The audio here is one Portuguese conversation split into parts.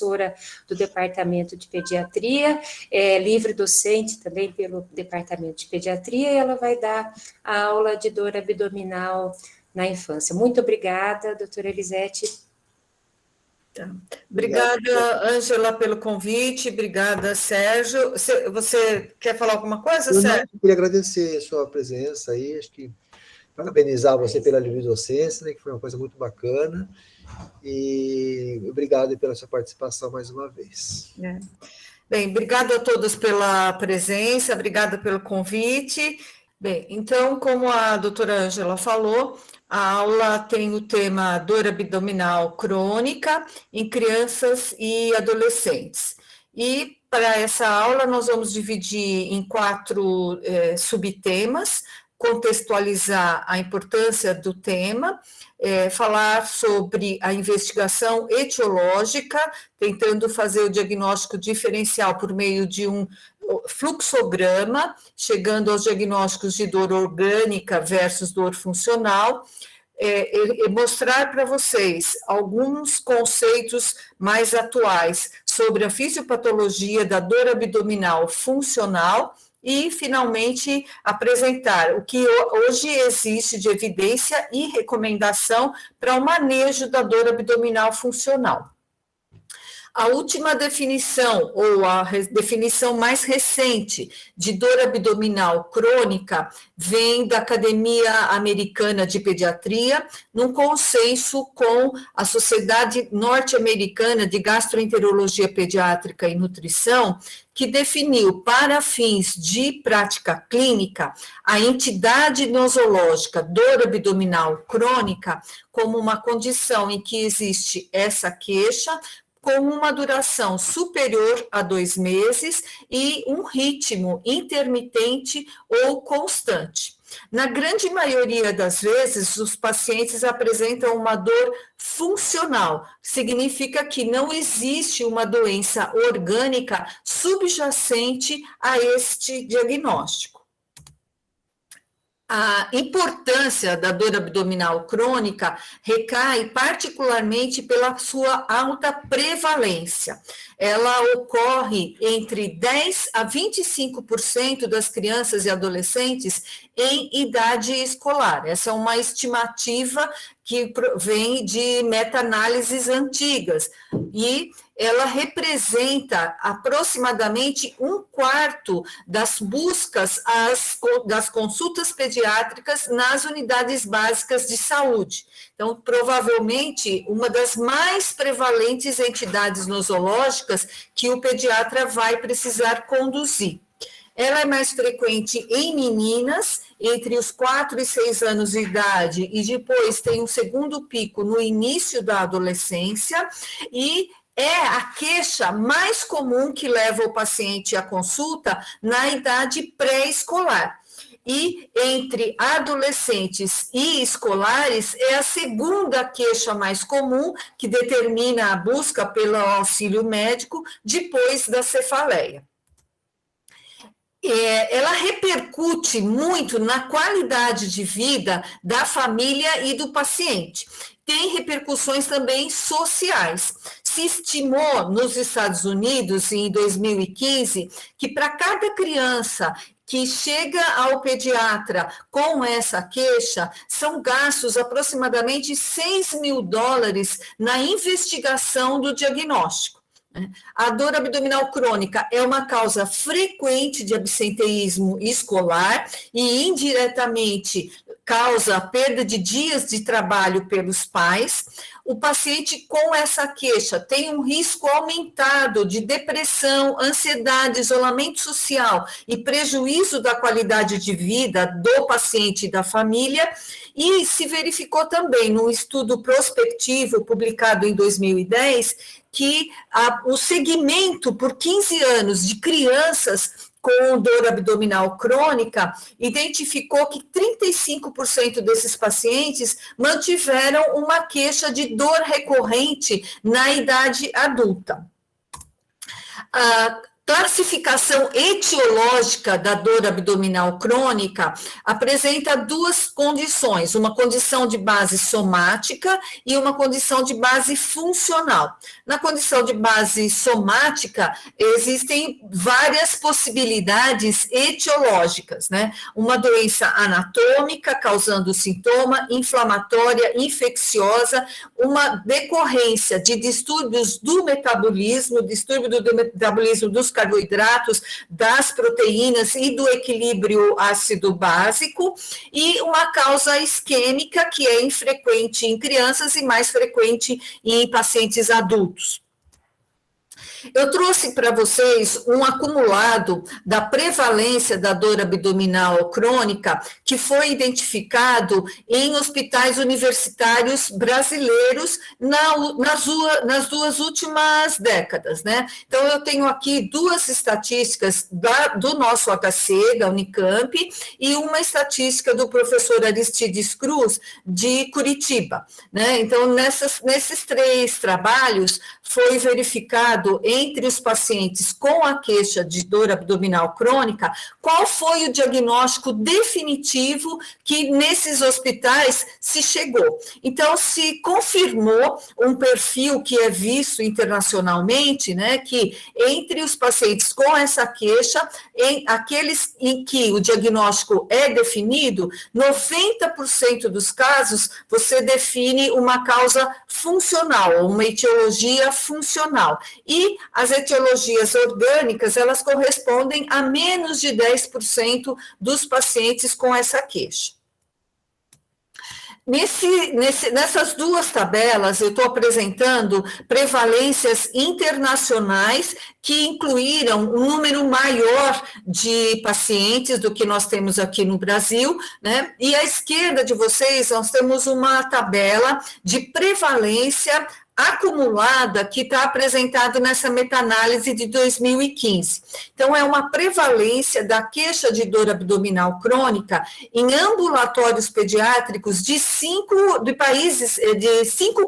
professora do Departamento de Pediatria, livre docente também pelo Departamento de Pediatria, e ela vai dar a aula de dor abdominal na infância. Muito obrigada, doutora Elisete. Tá. Obrigada, Ângela, pelo convite, obrigada, Sérgio. Você quer falar alguma coisa, Sérgio? Eu queria agradecer a sua presença aí, acho que parabenizar você pela livre-docência, né, que foi uma coisa muito bacana, e obrigado pela sua participação mais uma vez. Bem, obrigada a todos pela presença, obrigada pelo convite. Bem, então, como a doutora Ângela falou, a aula tem o tema dor abdominal crônica em crianças e adolescentes. E para essa aula nós vamos dividir em 4 subtemas: contextualizar a importância do tema, falar sobre a investigação etiológica, tentando fazer o diagnóstico diferencial por meio de um fluxograma, chegando aos diagnósticos de dor orgânica versus dor funcional, e mostrar para vocês alguns conceitos mais atuais sobre a fisiopatologia da dor abdominal funcional e, finalmente, apresentar o que hoje existe de evidência e recomendação para o manejo da dor abdominal funcional. A última definição, ou a definição mais recente de dor abdominal crônica, vem da Academia Americana de Pediatria, num consenso com a Sociedade Norte-Americana de Gastroenterologia Pediátrica e Nutrição, que definiu, para fins de prática clínica, a entidade nosológica dor abdominal crônica como uma condição em que existe essa queixa, com uma duração superior a 2 meses e um ritmo intermitente ou constante. Na grande maioria das vezes, os pacientes apresentam uma dor funcional, significa que não existe uma doença orgânica subjacente a este diagnóstico. A importância da dor abdominal crônica recai particularmente pela sua alta prevalência. Ela ocorre entre 10% a 25% das crianças e adolescentes em idade escolar. Essa é uma estimativa que vem de meta-análises antigas, e ela representa aproximadamente 1/4 das buscas das consultas pediátricas nas unidades básicas de saúde. Então, provavelmente, uma das mais prevalentes entidades nosológicas que o pediatra vai precisar conduzir. Ela é mais frequente em meninas, entre os 4 e 6 anos de idade, e depois tem um segundo pico no início da adolescência, e é a queixa mais comum que leva o paciente à consulta na idade pré-escolar. E entre adolescentes e escolares é a segunda queixa mais comum que determina a busca pelo auxílio médico depois da cefaleia. Ela repercute muito na qualidade de vida da família e do paciente. Tem repercussões também sociais. Se estimou nos Estados Unidos, em 2015, que para cada criança que chega ao pediatra com essa queixa, são gastos aproximadamente $6 mil na investigação do diagnóstico. A dor abdominal crônica é uma causa frequente de absenteísmo escolar e, indiretamente, causa perda de dias de trabalho pelos pais. O paciente com essa queixa tem um risco aumentado de depressão, ansiedade, isolamento social e prejuízo da qualidade de vida do paciente e da família. E se verificou também num estudo prospectivo publicado em 2010 que o segmento por 15 anos de crianças com dor abdominal crônica identificou que 35% desses pacientes mantiveram uma queixa de dor recorrente na idade adulta. classificação etiológica da dor abdominal crônica apresenta duas condições, uma condição de base somática e uma condição de base funcional. Na condição de base somática, existem várias possibilidades etiológicas, né? Uma doença anatômica causando sintoma, inflamatória, infecciosa, uma decorrência de distúrbios do metabolismo, distúrbio do metabolismo dos carboidratos, das proteínas e do equilíbrio ácido-básico, e uma causa isquêmica, que é infrequente em crianças e mais frequente em pacientes adultos. Eu trouxe para vocês um acumulado da prevalência da dor abdominal crônica que foi identificado em hospitais universitários brasileiros nas duas últimas décadas, né? Então, eu tenho aqui duas estatísticas do nosso HC, da Unicamp, e uma estatística do professor Aristides Cruz, de Curitiba, né? Então, nesses 3 trabalhos, foi verificado entre os pacientes com a queixa de dor abdominal crônica, qual foi o diagnóstico definitivo que nesses hospitais se chegou. Então, se confirmou um perfil que é visto internacionalmente, né, que entre os pacientes com essa queixa, aqueles em que o diagnóstico é definido, 90% dos casos você define uma causa funcional, uma etiologia funcional. E as etiologias orgânicas, elas correspondem a menos de 10% dos pacientes com essa queixa. Nessas duas tabelas, eu estou apresentando prevalências internacionais que incluíram um número maior de pacientes do que nós temos aqui no Brasil, né? E à esquerda de vocês, nós temos uma tabela de prevalência acumulada que está apresentado nessa meta-análise de 2015. Então, é uma prevalência da queixa de dor abdominal crônica em ambulatórios pediátricos de 5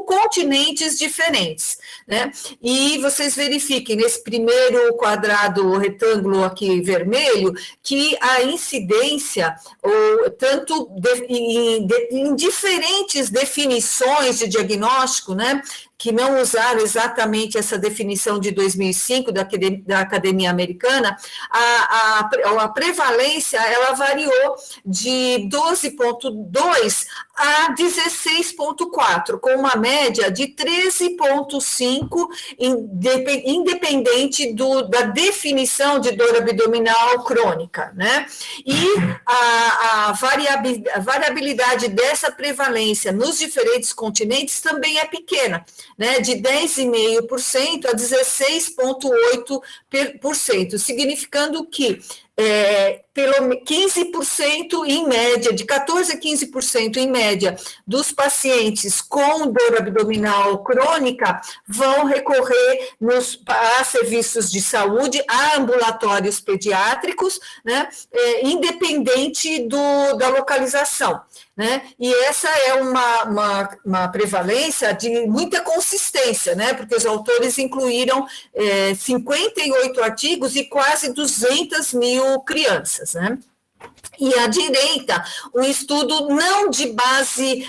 continentes diferentes, né? E vocês verifiquem nesse primeiro quadrado retângulo aqui vermelho que a incidência, tanto em diferentes definições de diagnóstico, né, que não usaram exatamente essa definição de 2005 da Academia Americana, a prevalência, ela variou de 12,2 a 16,4, com uma média de 13,5, independente da definição de dor abdominal crônica, né? E a variabilidade dessa prevalência nos diferentes continentes também é pequena, né, de 10,5% a 16,8%, significando que pelo 15% em média, de 14% a 15% em média, dos pacientes com dor abdominal crônica vão recorrer a serviços de saúde, a ambulatórios pediátricos, né, independente da localização, né? E essa é uma prevalência de muita consistência, né? Porque os autores incluíram 58 artigos e quase 200 mil crianças, né? E à direita, um estudo não de base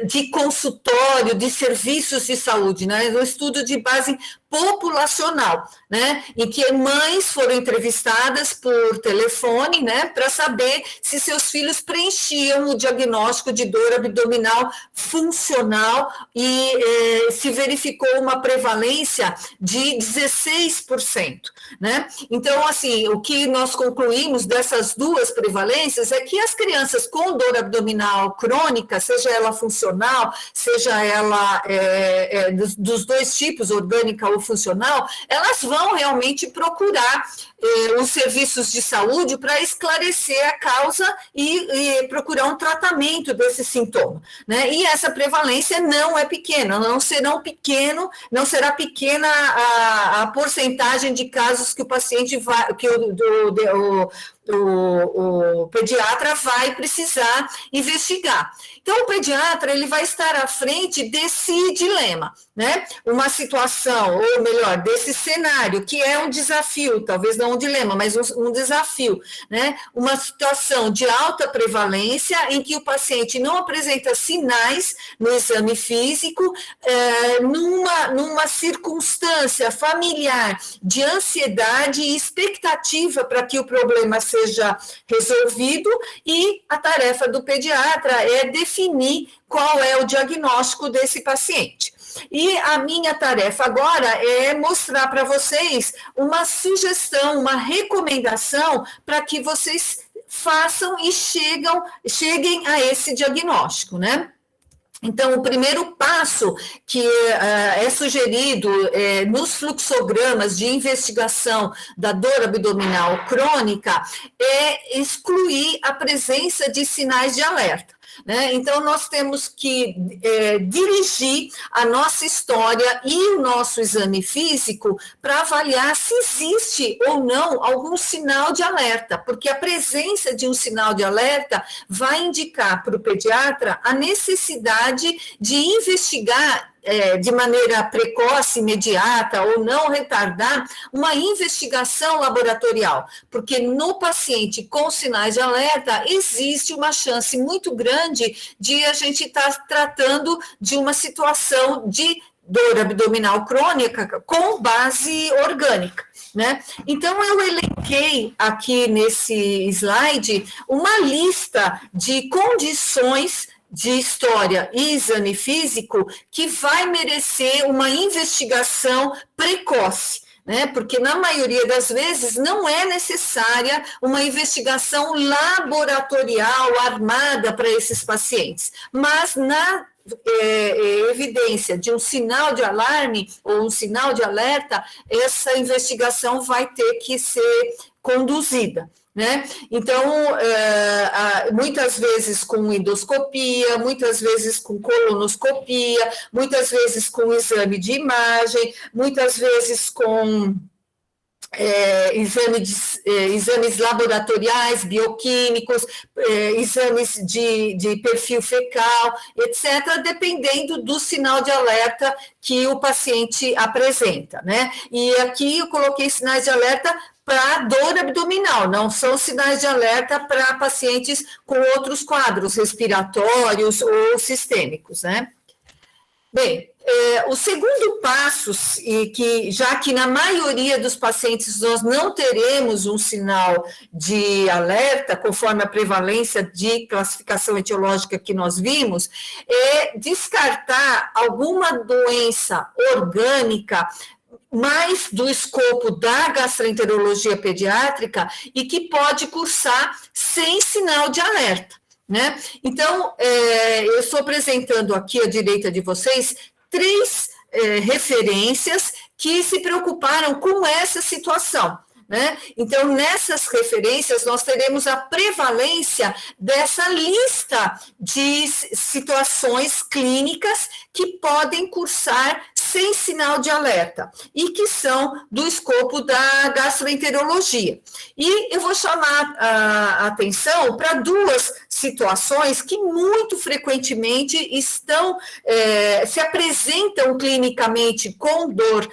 de consultório, de serviços de saúde, né? Um estudo de base populacional, né, em que mães foram entrevistadas por telefone, né, para saber se seus filhos preenchiam o diagnóstico de dor abdominal funcional e se verificou uma prevalência de 16%, né? Então, assim, o que nós concluímos dessas duas prevalências é que as crianças com dor abdominal crônica, seja ela funcional, seja ela dos dois tipos, orgânica ou funcional, elas vão realmente procurar os serviços de saúde para esclarecer a causa e procurar um tratamento desse sintoma, né? E essa prevalência não é pequena, não será pequena a porcentagem de casos que o paciente vai, que o pediatra vai precisar investigar. Então, o pediatra ele vai estar à frente desse dilema, né? Uma situação, ou melhor, desse cenário, que é um desafio, talvez não um dilema, mas um desafio, né? Uma situação de alta prevalência, em que o paciente não apresenta sinais no exame físico, numa circunstância familiar de ansiedade e expectativa para que o problema seja resolvido, e a tarefa do pediatra é definir qual é o diagnóstico desse paciente. E a minha tarefa agora é mostrar para vocês uma sugestão, uma recomendação para que vocês façam e cheguem a esse diagnóstico, né? Então, o primeiro passo que é sugerido nos fluxogramas de investigação da dor abdominal crônica é excluir a presença de sinais de alerta, né? Então, nós temos que dirigir a nossa história e o nosso exame físico para avaliar se existe ou não algum sinal de alerta, porque a presença de um sinal de alerta vai indicar para o pediatra a necessidade de investigar de maneira precoce, imediata, ou não retardar uma investigação laboratorial, porque no paciente com sinais de alerta existe uma chance muito grande de a gente estar tratando de uma situação de dor abdominal crônica com base orgânica, né? Então, eu elenquei aqui nesse slide uma lista de condições de história e exame físico que vai merecer uma investigação precoce, né? Porque na maioria das vezes não é necessária uma investigação laboratorial armada para esses pacientes, mas na evidência de um sinal de alarme ou um sinal de alerta, essa investigação vai ter que ser conduzida, né? Então, muitas vezes com endoscopia, muitas vezes com colonoscopia, muitas vezes com exame de imagem, muitas vezes com exames laboratoriais, bioquímicos, exames de perfil fecal, etc., dependendo do sinal de alerta que o paciente apresenta, né? E aqui eu coloquei sinais de alerta para dor abdominal, não são sinais de alerta para pacientes com outros quadros respiratórios ou sistêmicos, né? Bem, o segundo passo, já que na maioria dos pacientes nós não teremos um sinal de alerta, conforme a prevalência de classificação etiológica que nós vimos, é descartar alguma doença orgânica mais do escopo da gastroenterologia pediátrica e que pode cursar sem sinal de alerta, né? Então, eu estou apresentando aqui à direita de vocês 3 referências que se preocuparam com essa situação, né? Então, nessas referências, nós teremos a prevalência dessa lista de situações clínicas que podem cursar sem sinal de alerta e que são do escopo da gastroenterologia. E eu vou chamar a atenção para 2 situações que muito frequentemente se apresentam clinicamente com dor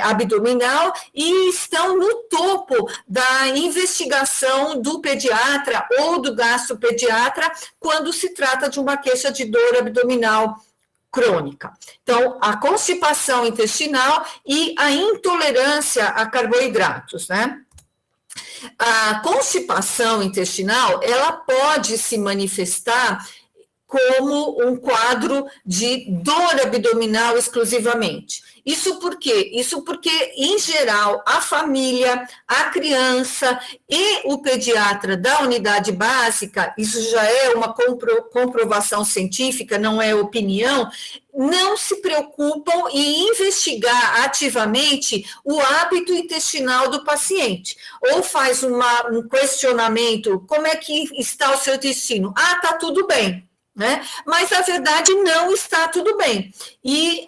abdominal e estão no topo da investigação do pediatra ou do gastropediatra quando se trata de uma queixa de dor abdominal crônica. Então, a constipação intestinal e a intolerância a carboidratos, né? A constipação intestinal, ela pode se manifestar como um quadro de dor abdominal exclusivamente. Isso por quê? Isso porque, em geral, a família, a criança e o pediatra da unidade básica, isso já é uma comprovação científica, não é opinião, não se preocupam em investigar ativamente o hábito intestinal do paciente, ou faz um questionamento, como é que está o seu intestino? Ah, está tudo bem. né? Mas, na verdade, não está tudo bem. E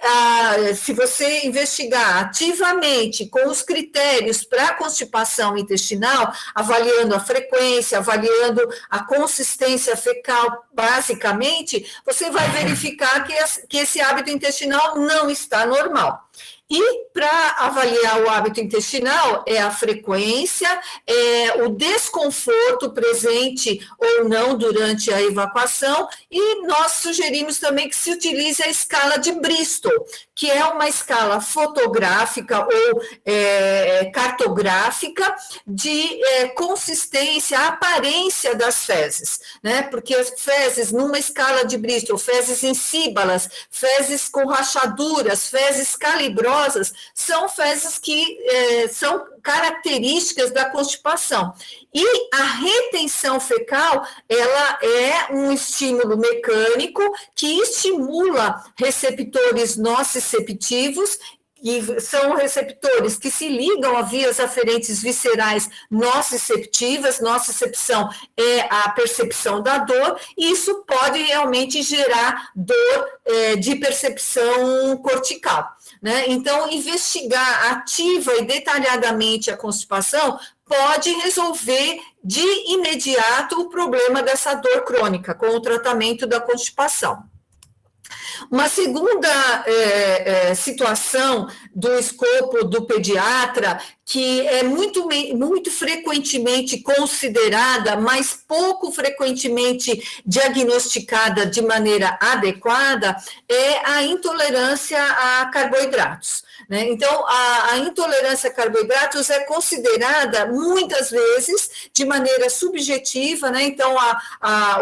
se você investigar ativamente com os critérios para a constipação intestinal, avaliando a frequência, avaliando a consistência fecal, basicamente, você vai verificar que esse hábito intestinal não está normal. E para avaliar o hábito intestinal é a frequência, é o desconforto presente ou não durante a evacuação, e nós sugerimos também que se utilize a escala de Bristol, que é uma escala fotográfica ou cartográfica de consistência, aparência das fezes, né? Porque as fezes, numa escala de Bristol, fezes insíbalas, fezes com rachaduras, fezes calibrosas, são fezes que são características da constipação. E a retenção fecal, ela é um estímulo mecânico que estimula receptores nociceptivos, e são receptores que se ligam a vias aferentes viscerais nociceptivas. Nocicepção é a percepção da dor, e isso pode realmente gerar dor de percepção cortical, né? Então, investigar ativa e detalhadamente a constipação pode resolver de imediato o problema dessa dor crônica com o tratamento da constipação. Uma segunda situação do escopo do pediatra, que é muito frequentemente considerada, mas pouco frequentemente diagnosticada de maneira adequada, é a intolerância a carboidratos, né? Então, a intolerância a carboidratos é considerada, muitas vezes, de maneira subjetiva, né? Então,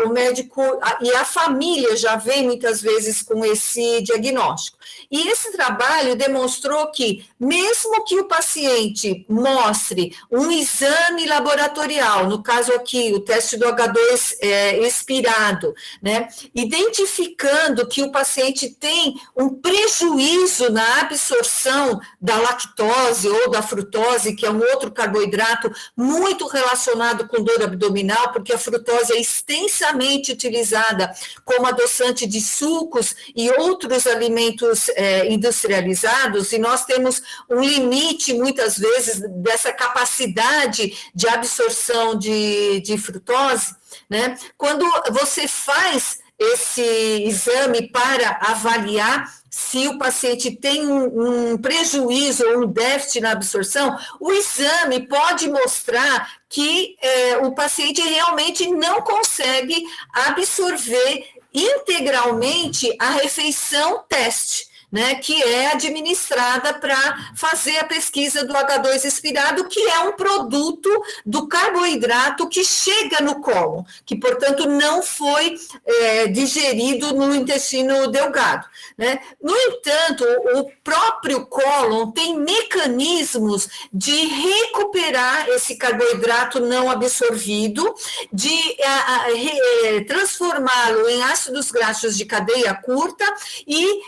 o médico e a família já vem, muitas vezes, com esse diagnóstico. E esse trabalho demonstrou que, mesmo que o paciente mostre um exame laboratorial, no caso aqui, o teste do H2 expirado, né, identificando que o paciente tem um prejuízo na absorção da lactose ou da frutose, que é um outro carboidrato muito relacionado com dor abdominal, porque a frutose é extensamente utilizada como adoçante de sucos e outros alimentos industrializados, e nós temos um limite, muitas vezes, dessa capacidade de absorção de frutose, né? Quando você faz esse exame para avaliar se o paciente tem um prejuízo ou um déficit na absorção, o exame pode mostrar que o paciente realmente não consegue absorver integralmente a refeição teste, né, que é administrada para fazer a pesquisa do H2 expirado, que é um produto do carboidrato que chega no cólon, que, portanto, não foi digerido no intestino delgado, né? No entanto, o próprio cólon tem mecanismos de recuperar esse carboidrato não absorvido, de transformá-lo em ácidos graxos de cadeia curta e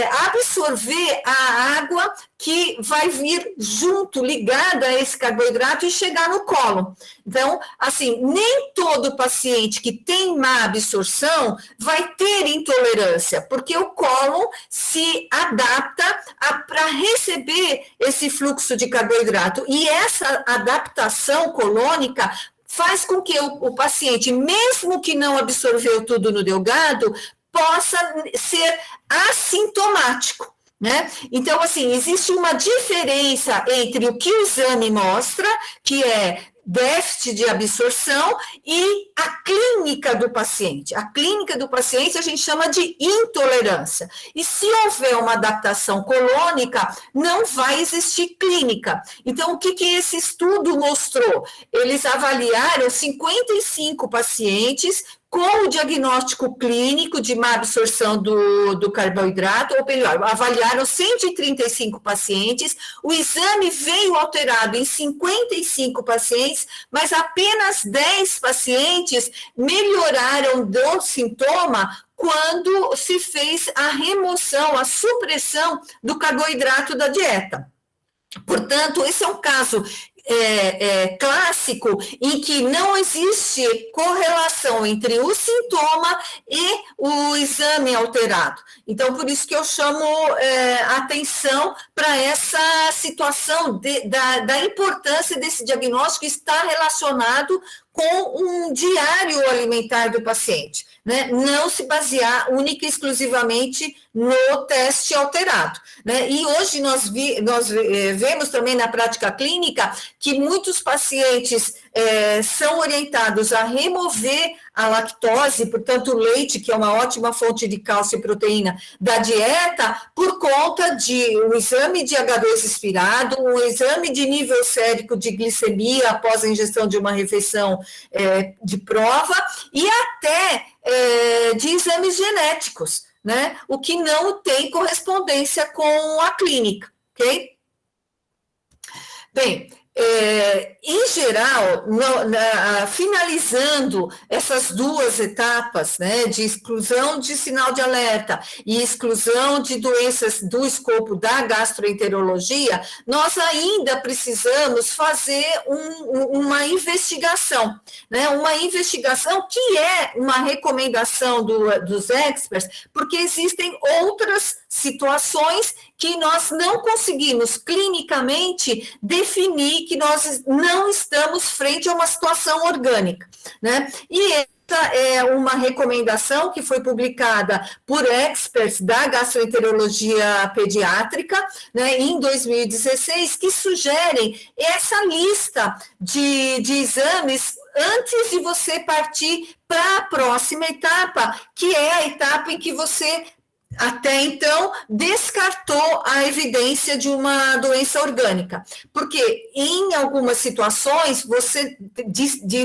absorver a água que vai vir junto, ligada a esse carboidrato e chegar no cólon. Então, assim, nem todo paciente que tem má absorção vai ter intolerância, porque o cólon se adapta para receber esse fluxo de carboidrato, e essa adaptação colônica faz com que o paciente, mesmo que não absorveu tudo no delgado, possa ser assintomático, né? Então, assim, existe uma diferença entre o que o exame mostra, que é déficit de absorção, e a clínica do paciente. A clínica do paciente a gente chama de intolerância. E se houver uma adaptação colônica, não vai existir clínica. Então, o que esse estudo mostrou? Eles avaliaram 55 pacientes com o diagnóstico clínico de má absorção do carboidrato, ou melhor, avaliaram 135 pacientes, o exame veio alterado em 55 pacientes, mas apenas 10 pacientes melhoraram do sintoma quando se fez a remoção, a supressão do carboidrato da dieta. Portanto, esse é um caso clássico em que não existe correlação entre o sintoma e o exame alterado. Então, por isso que eu chamo atenção para essa situação da importância desse diagnóstico estar relacionado com um diário alimentar do paciente, né? Não se basear única e exclusivamente no teste alterado, né? E hoje nós vemos também na prática clínica que muitos pacientes são orientados a remover a lactose, portanto o leite, que é uma ótima fonte de cálcio e proteína, da dieta, por conta de um exame de H2 expirado, um exame de nível sérico de glicemia após a ingestão de uma refeição de prova, e até de exames genéticos, né? O que não tem correspondência com a clínica, ok? Bem, em geral, finalizando essas duas etapas, né, de exclusão de sinal de alerta e exclusão de doenças do escopo da gastroenterologia, nós ainda precisamos fazer uma investigação, né, uma investigação que é uma recomendação dos experts, porque existem outras situações que nós não conseguimos clinicamente definir que nós não estamos frente a uma situação orgânica, né? E essa é uma recomendação que foi publicada por experts da gastroenterologia pediátrica, né, em 2016, que sugerem essa lista de exames antes de você partir para a próxima etapa, que é a etapa em que você até então, descartou a evidência de uma doença orgânica, porque em algumas situações, você,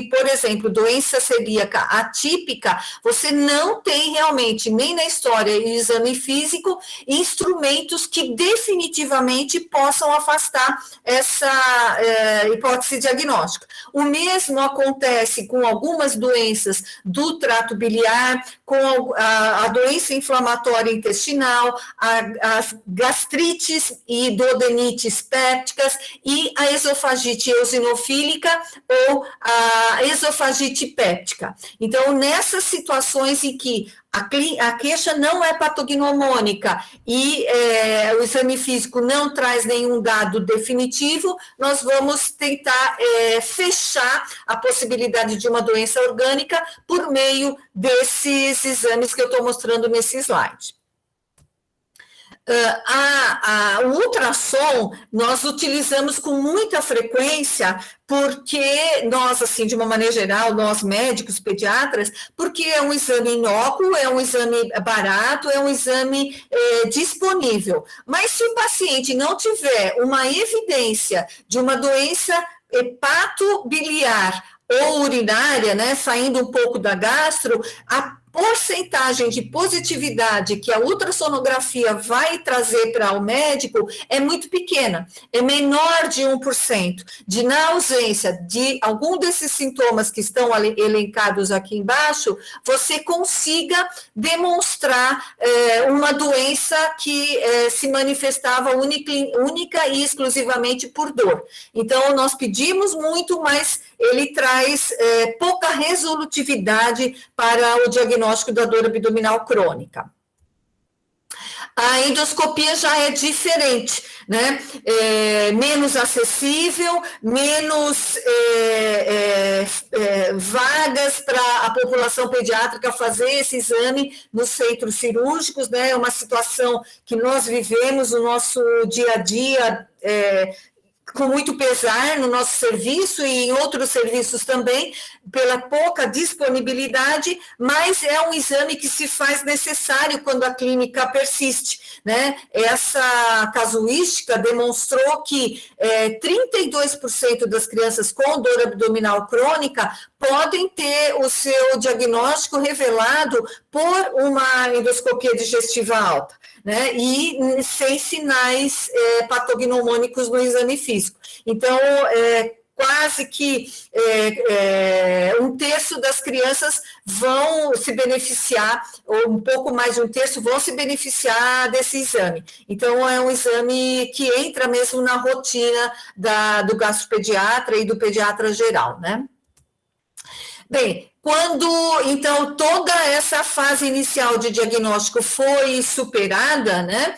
por exemplo, doença celíaca atípica, você não tem realmente, nem na história e exame físico, instrumentos que definitivamente possam afastar essa hipótese diagnóstica. O mesmo acontece com algumas doenças do trato biliar, com a doença inflamatória intestinal, as gastrites e duodenites pépticas e a esofagite eosinofílica ou a esofagite péptica. Então, nessas situações em que a queixa não é patognomônica e o exame físico não traz nenhum dado definitivo, nós vamos tentar fechar a possibilidade de uma doença orgânica por meio desses exames que eu estou mostrando nesse slide. O ultrassom nós utilizamos com muita frequência porque nós, assim, de uma maneira geral, nós médicos, pediatras, porque é um exame inócuo, é um exame barato, é um exame disponível. Mas se o paciente não tiver uma evidência de uma doença hepatobiliar ou urinária, né, saindo um pouco da gastro, a porcentagem de positividade que a ultrassonografia vai trazer para o médico é muito pequena, é menor de 1%. Na ausência de algum desses sintomas que estão elencados aqui embaixo, você consiga demonstrar uma doença que se manifestava única e exclusivamente por dor. Então, nós pedimos muito, mas ele traz pouca resolutividade para o diagnóstico da dor abdominal crônica. A endoscopia já é diferente, né? Menos acessível, menos vagas para a população pediátrica fazer esse exame nos centros cirúrgicos, né? É uma situação que nós vivemos no nosso dia a dia, com muito pesar no nosso serviço e em outros serviços também, pela pouca disponibilidade, mas é um exame que se faz necessário quando a clínica persiste, né? Essa casuística demonstrou que 32% das crianças com dor abdominal crônica podem ter o seu diagnóstico revelado por uma endoscopia digestiva alta, né? E sem sinais patognomônicos no exame físico. Então, quase que um terço das crianças vão se beneficiar, ou um pouco mais de um terço vão se beneficiar desse exame. Então, é um exame que entra mesmo na rotina do gastropediatra e do pediatra geral, né? Bem, então, toda essa fase inicial de diagnóstico foi superada, né?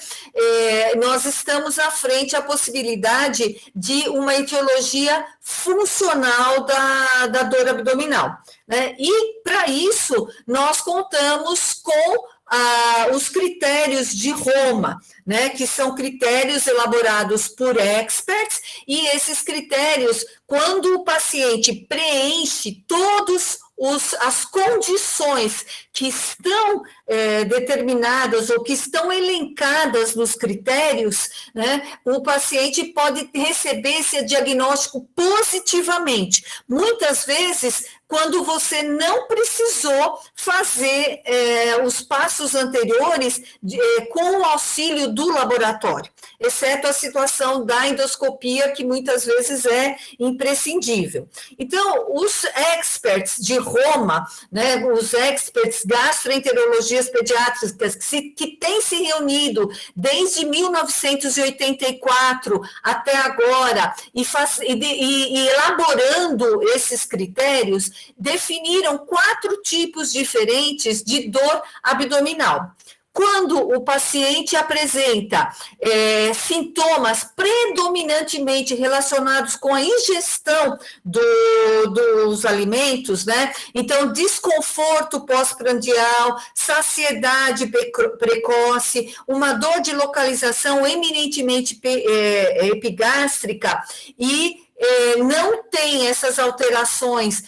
Nós estamos à frente à possibilidade de uma etiologia funcional da dor abdominal, né? E, para isso, nós contamos com os critérios de Roma, né, que são critérios elaborados por experts, e esses critérios, quando o paciente preenche todas as condições que estão determinadas ou que estão elencadas nos critérios, né, o paciente pode receber esse diagnóstico positivamente. Muitas vezes, quando você não precisou fazer os passos anteriores com o auxílio do laboratório, exceto a situação da endoscopia, que muitas vezes é imprescindível. Então, os experts de Roma, né, os experts gastroenterologias pediátricas, que têm se reunido desde 1984 até agora, e elaborando esses critérios, definiram 4 tipos diferentes de dor abdominal. Quando o paciente apresenta sintomas predominantemente relacionados com a ingestão dos alimentos, né? Então, desconforto pós-prandial, saciedade precoce, uma dor de localização eminentemente epigástrica e não tem essas alterações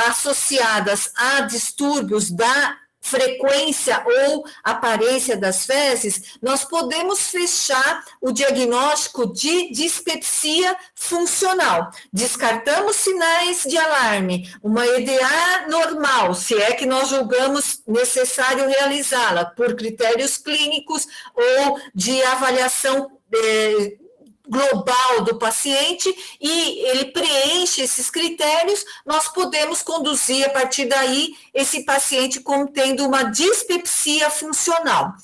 associadas a distúrbios da frequência ou aparência das fezes, nós podemos fechar o diagnóstico de dispepsia funcional. Descartamos sinais de alarme, uma EDA normal, se é que nós julgamos necessário realizá-la, por critérios clínicos ou de avaliação global do paciente, e ele preenche esses critérios, nós podemos conduzir a partir daí esse paciente como tendo uma dispepsia funcional.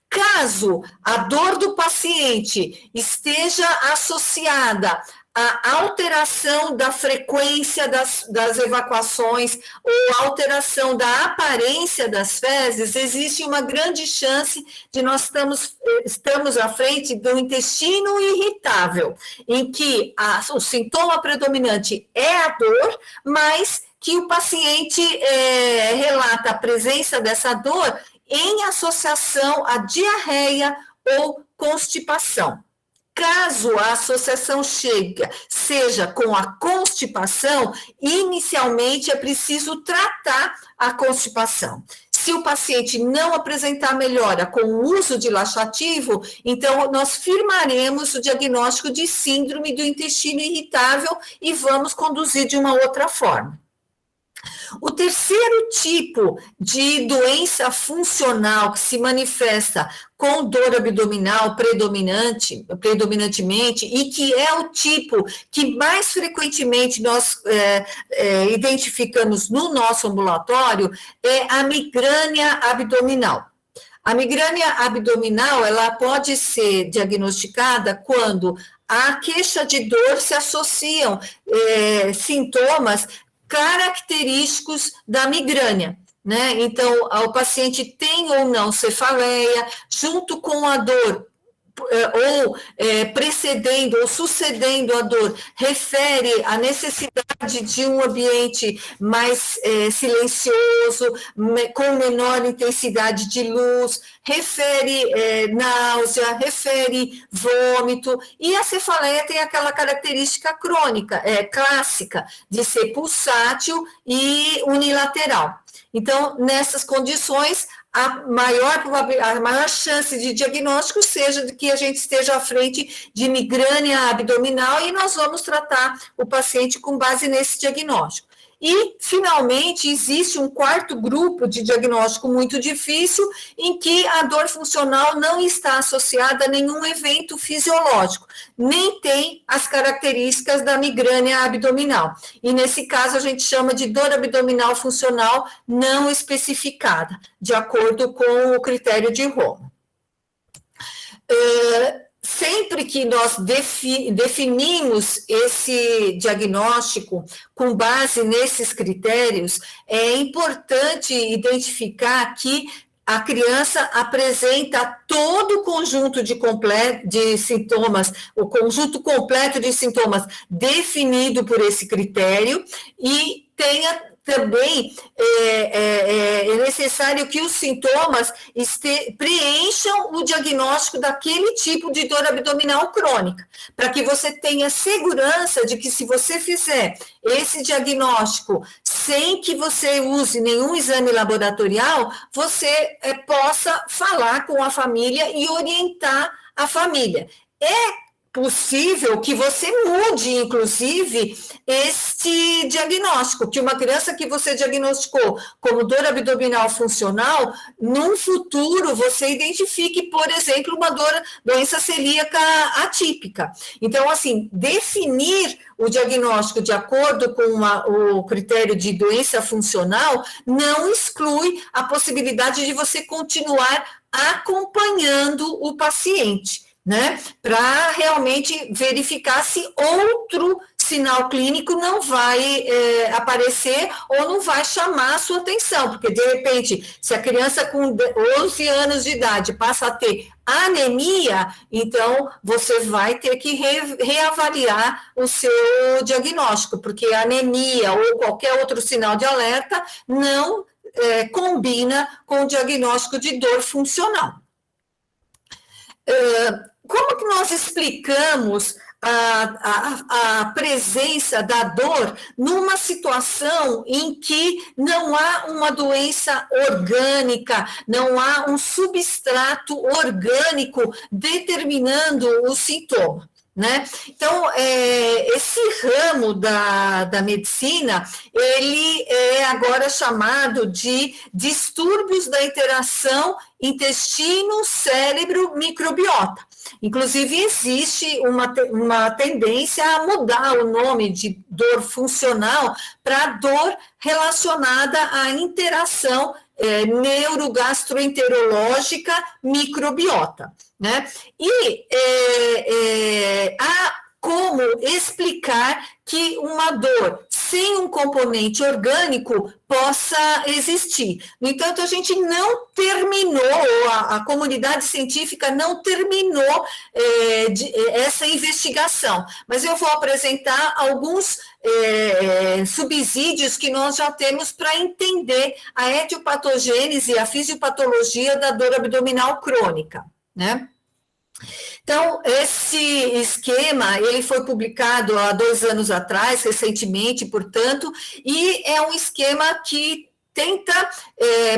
Caso a dor do paciente esteja associada a alteração da frequência das evacuações ou alteração da aparência das fezes, existe uma grande chance de nós estamos à frente do intestino irritável, em que o sintoma predominante é a dor, mas que o paciente relata a presença dessa dor em associação à diarreia ou constipação. Caso a associação seja com a constipação, inicialmente é preciso tratar a constipação. Se o paciente não apresentar melhora com o uso de laxativo, então nós firmaremos o diagnóstico de síndrome do intestino irritável e vamos conduzir de uma outra forma. O terceiro tipo de doença funcional que se manifesta com dor abdominal predominantemente, e que é o tipo que mais frequentemente nós identificamos no nosso ambulatório, é a migrânia abdominal. A migrânia abdominal, ela pode ser diagnosticada quando a queixa de dor se associam sintomas característicos da migrânia, né? Então, o paciente tem ou não cefaleia, junto com a dor, ou precedendo ou sucedendo a dor, refere a necessidade de um ambiente mais silencioso, com menor intensidade de luz, refere náusea, refere vômito, e a cefaleia tem aquela característica crônica, clássica, de ser pulsátil e unilateral. Então, nessas condições, a maior chance de diagnóstico seja de que a gente esteja à frente de migrânia abdominal, e nós vamos tratar o paciente com base nesse diagnóstico. E, finalmente, existe um quarto grupo de diagnóstico muito difícil, em que a dor funcional não está associada a nenhum evento fisiológico, nem tem as características da migrânia abdominal. E, nesse caso, a gente chama de dor abdominal funcional não especificada, de acordo com o critério de Roma. Sempre que nós definimos esse diagnóstico com base nesses critérios, é importante identificar que a criança apresenta todo o conjunto de sintomas, o conjunto completo de sintomas definido por esse critério, e tenha também é necessário que os sintomas preencham o diagnóstico daquele tipo de dor abdominal crônica, para que você tenha segurança de que, se você fizer esse diagnóstico sem que você use nenhum exame laboratorial, você possa falar com a família e orientar a família. É possível que você mude, inclusive, este diagnóstico, que uma criança que você diagnosticou como dor abdominal funcional, num futuro você identifique, por exemplo, uma doença celíaca atípica. Então, assim, definir o diagnóstico de acordo com o critério de doença funcional não exclui a possibilidade de você continuar acompanhando o paciente, né, para realmente verificar se outro sinal clínico não vai aparecer ou não vai chamar a sua atenção, porque, de repente, se a criança com 11 anos de idade passa a ter anemia, então você vai ter que reavaliar o seu diagnóstico, porque a anemia ou qualquer outro sinal de alerta não combina com o diagnóstico de dor funcional. Como que nós explicamos a presença da dor numa situação em que não há uma doença orgânica, não há um substrato orgânico determinando o sintoma, né? Então, esse ramo da medicina, ele é agora chamado de distúrbios da interação intestino, cérebro, microbiota. Inclusive, existe uma tendência a mudar o nome de dor funcional para dor relacionada à interação neurogastroenterológica microbiota, né? E há como explicar que uma dor sem um componente orgânico possa existir. No entanto, a gente não terminou, a comunidade científica não terminou essa investigação, mas eu vou apresentar alguns subsídios que nós já temos para entender a etiopatogênese e a fisiopatologia da dor abdominal crônica, né? Então, esse esquema, ele foi publicado há 2 anos atrás, recentemente, portanto, e é um esquema que tenta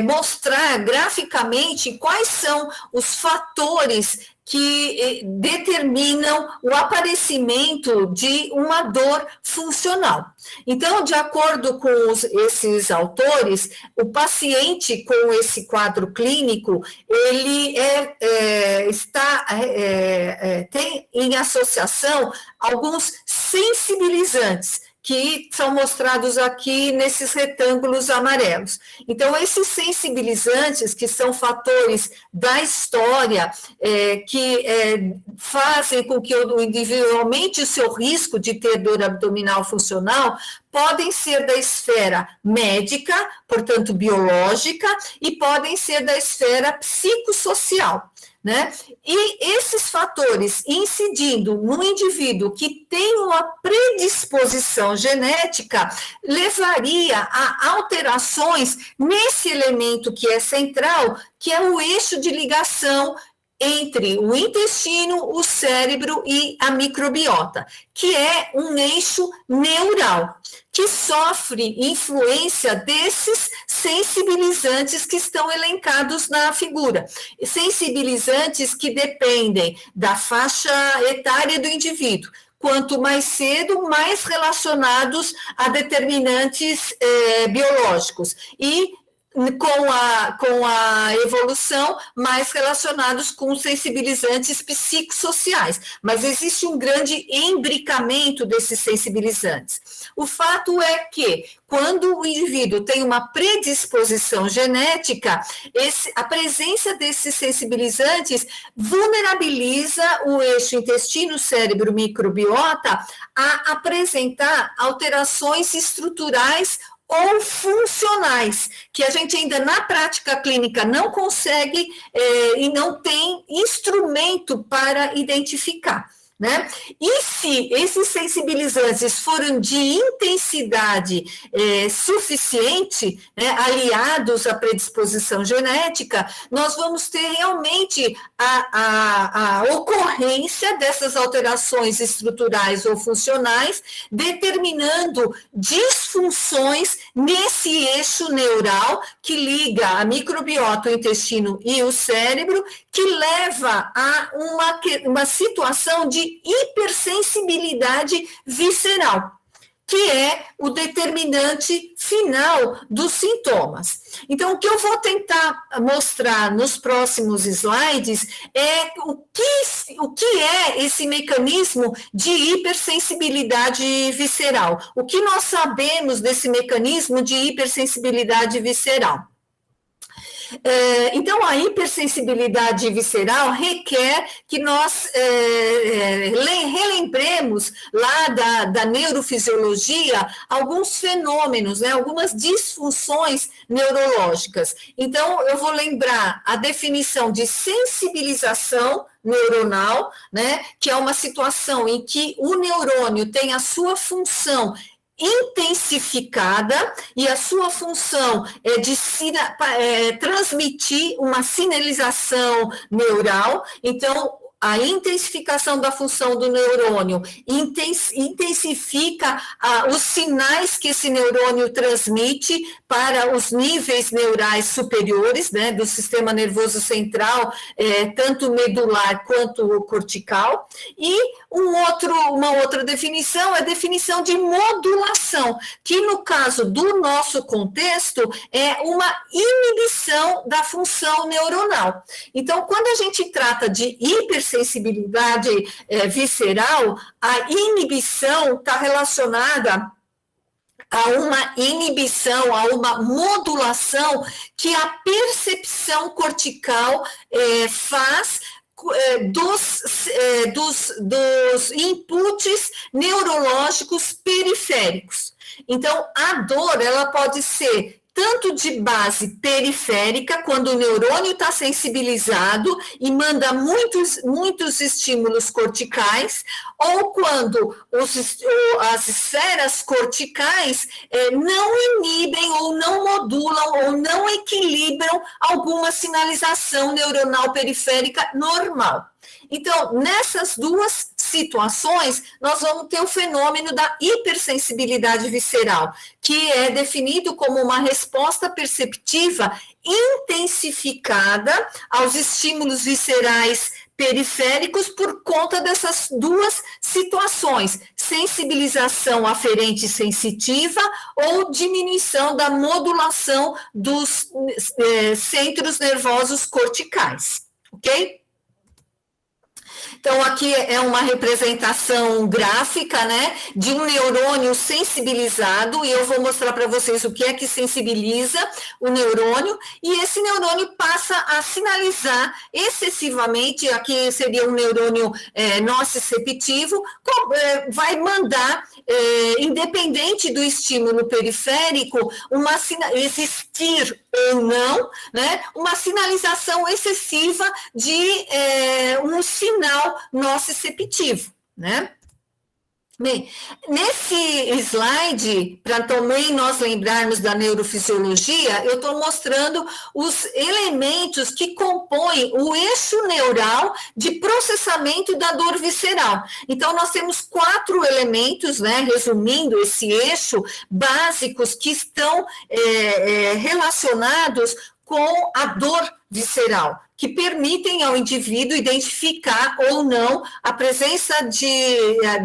mostrar graficamente quais são os fatores que determinam o aparecimento de uma dor funcional. Então, de acordo com esses autores, o paciente com esse quadro clínico, ele tem em associação alguns sensibilizantes, que são mostrados aqui nesses retângulos amarelos. Então, esses sensibilizantes, que são fatores da história, que fazem com que o indivíduo aumente o seu risco de ter dor abdominal funcional, podem ser da esfera médica, portanto, biológica, e podem ser da esfera psicossocial, né? E esses fatores incidindo no indivíduo que tem uma predisposição genética, levaria a alterações nesse elemento que é central, que é o eixo de ligação entre o intestino, o cérebro e a microbiota, que é um eixo neural, que sofre influência desses sensibilizantes que estão elencados na figura. Sensibilizantes que dependem da faixa etária do indivíduo. quanto mais cedo, mais relacionados a determinantes biológicos. E com a evolução, mais relacionados com sensibilizantes psicossociais. Mas existe um grande embricamento desses sensibilizantes. O fato é que, quando o indivíduo tem uma predisposição genética, a presença desses sensibilizantes vulnerabiliza o eixo intestino-cérebro-microbiota a apresentar alterações estruturais ou funcionais, que a gente ainda na prática clínica não consegue e não tem instrumento para identificar, né? E se esses sensibilizantes forem de intensidade suficiente, né, aliados à predisposição genética, nós vamos ter realmente a ocorrência dessas alterações estruturais ou funcionais, determinando disfunções nesse eixo neural que liga a microbiota, o intestino e o cérebro, que leva a uma situação de hipersensibilidade visceral, que é o determinante final dos sintomas. Então, o que eu vou tentar mostrar nos próximos slides é o que é esse mecanismo de hipersensibilidade visceral. O que nós sabemos desse mecanismo de hipersensibilidade visceral? Então, a hipersensibilidade visceral requer que nós relembremos lá da neurofisiologia alguns fenômenos, né, algumas disfunções neurológicas. Então, eu vou lembrar a definição de sensibilização neuronal, né, que é uma situação em que o neurônio tem a sua função intensificada, e a sua função é de transmitir uma sinalização neural. Então, a intensificação da função do neurônio intensifica os sinais que esse neurônio transmite para os níveis neurais superiores, né, do sistema nervoso central, tanto medular quanto cortical. E uma outra definição é a definição de modulação, que no caso do nosso contexto é uma inibição da função neuronal. Então, quando a gente trata de hipersensibilidade visceral, a inibição está relacionada a uma inibição, a uma modulação que a percepção cortical faz dos inputs neurológicos periféricos. Então, a dor, ela pode ser tanto de base periférica, quando o neurônio está sensibilizado e manda muitos estímulos corticais, ou quando as esferas corticais não inibem, ou não modulam, ou não equilibram alguma sinalização neuronal periférica normal. Então, nessas duas situações, nós vamos ter o fenômeno da hipersensibilidade visceral, que é definido como uma resposta perceptiva intensificada aos estímulos viscerais periféricos por conta dessas duas situações, sensibilização aferente sensitiva ou diminuição da modulação dos centros nervosos corticais, ok? Então, aqui é uma representação gráfica, né, de um neurônio sensibilizado, e eu vou mostrar para vocês o que é que sensibiliza o neurônio, e esse neurônio passa a sinalizar excessivamente, aqui seria um neurônio nociceptivo, vai mandar, independente do estímulo periférico, existir ou não, né, uma sinalização excessiva de um sinal nociceptivo, né? Bem, nesse slide, para também nós lembrarmos da neurofisiologia, eu estou mostrando os elementos que compõem o eixo neural de processamento da dor visceral. Então, nós temos 4 elementos, né, resumindo esse eixo, básicos que estão relacionados com a dor visceral, que permitem ao indivíduo identificar ou não a presença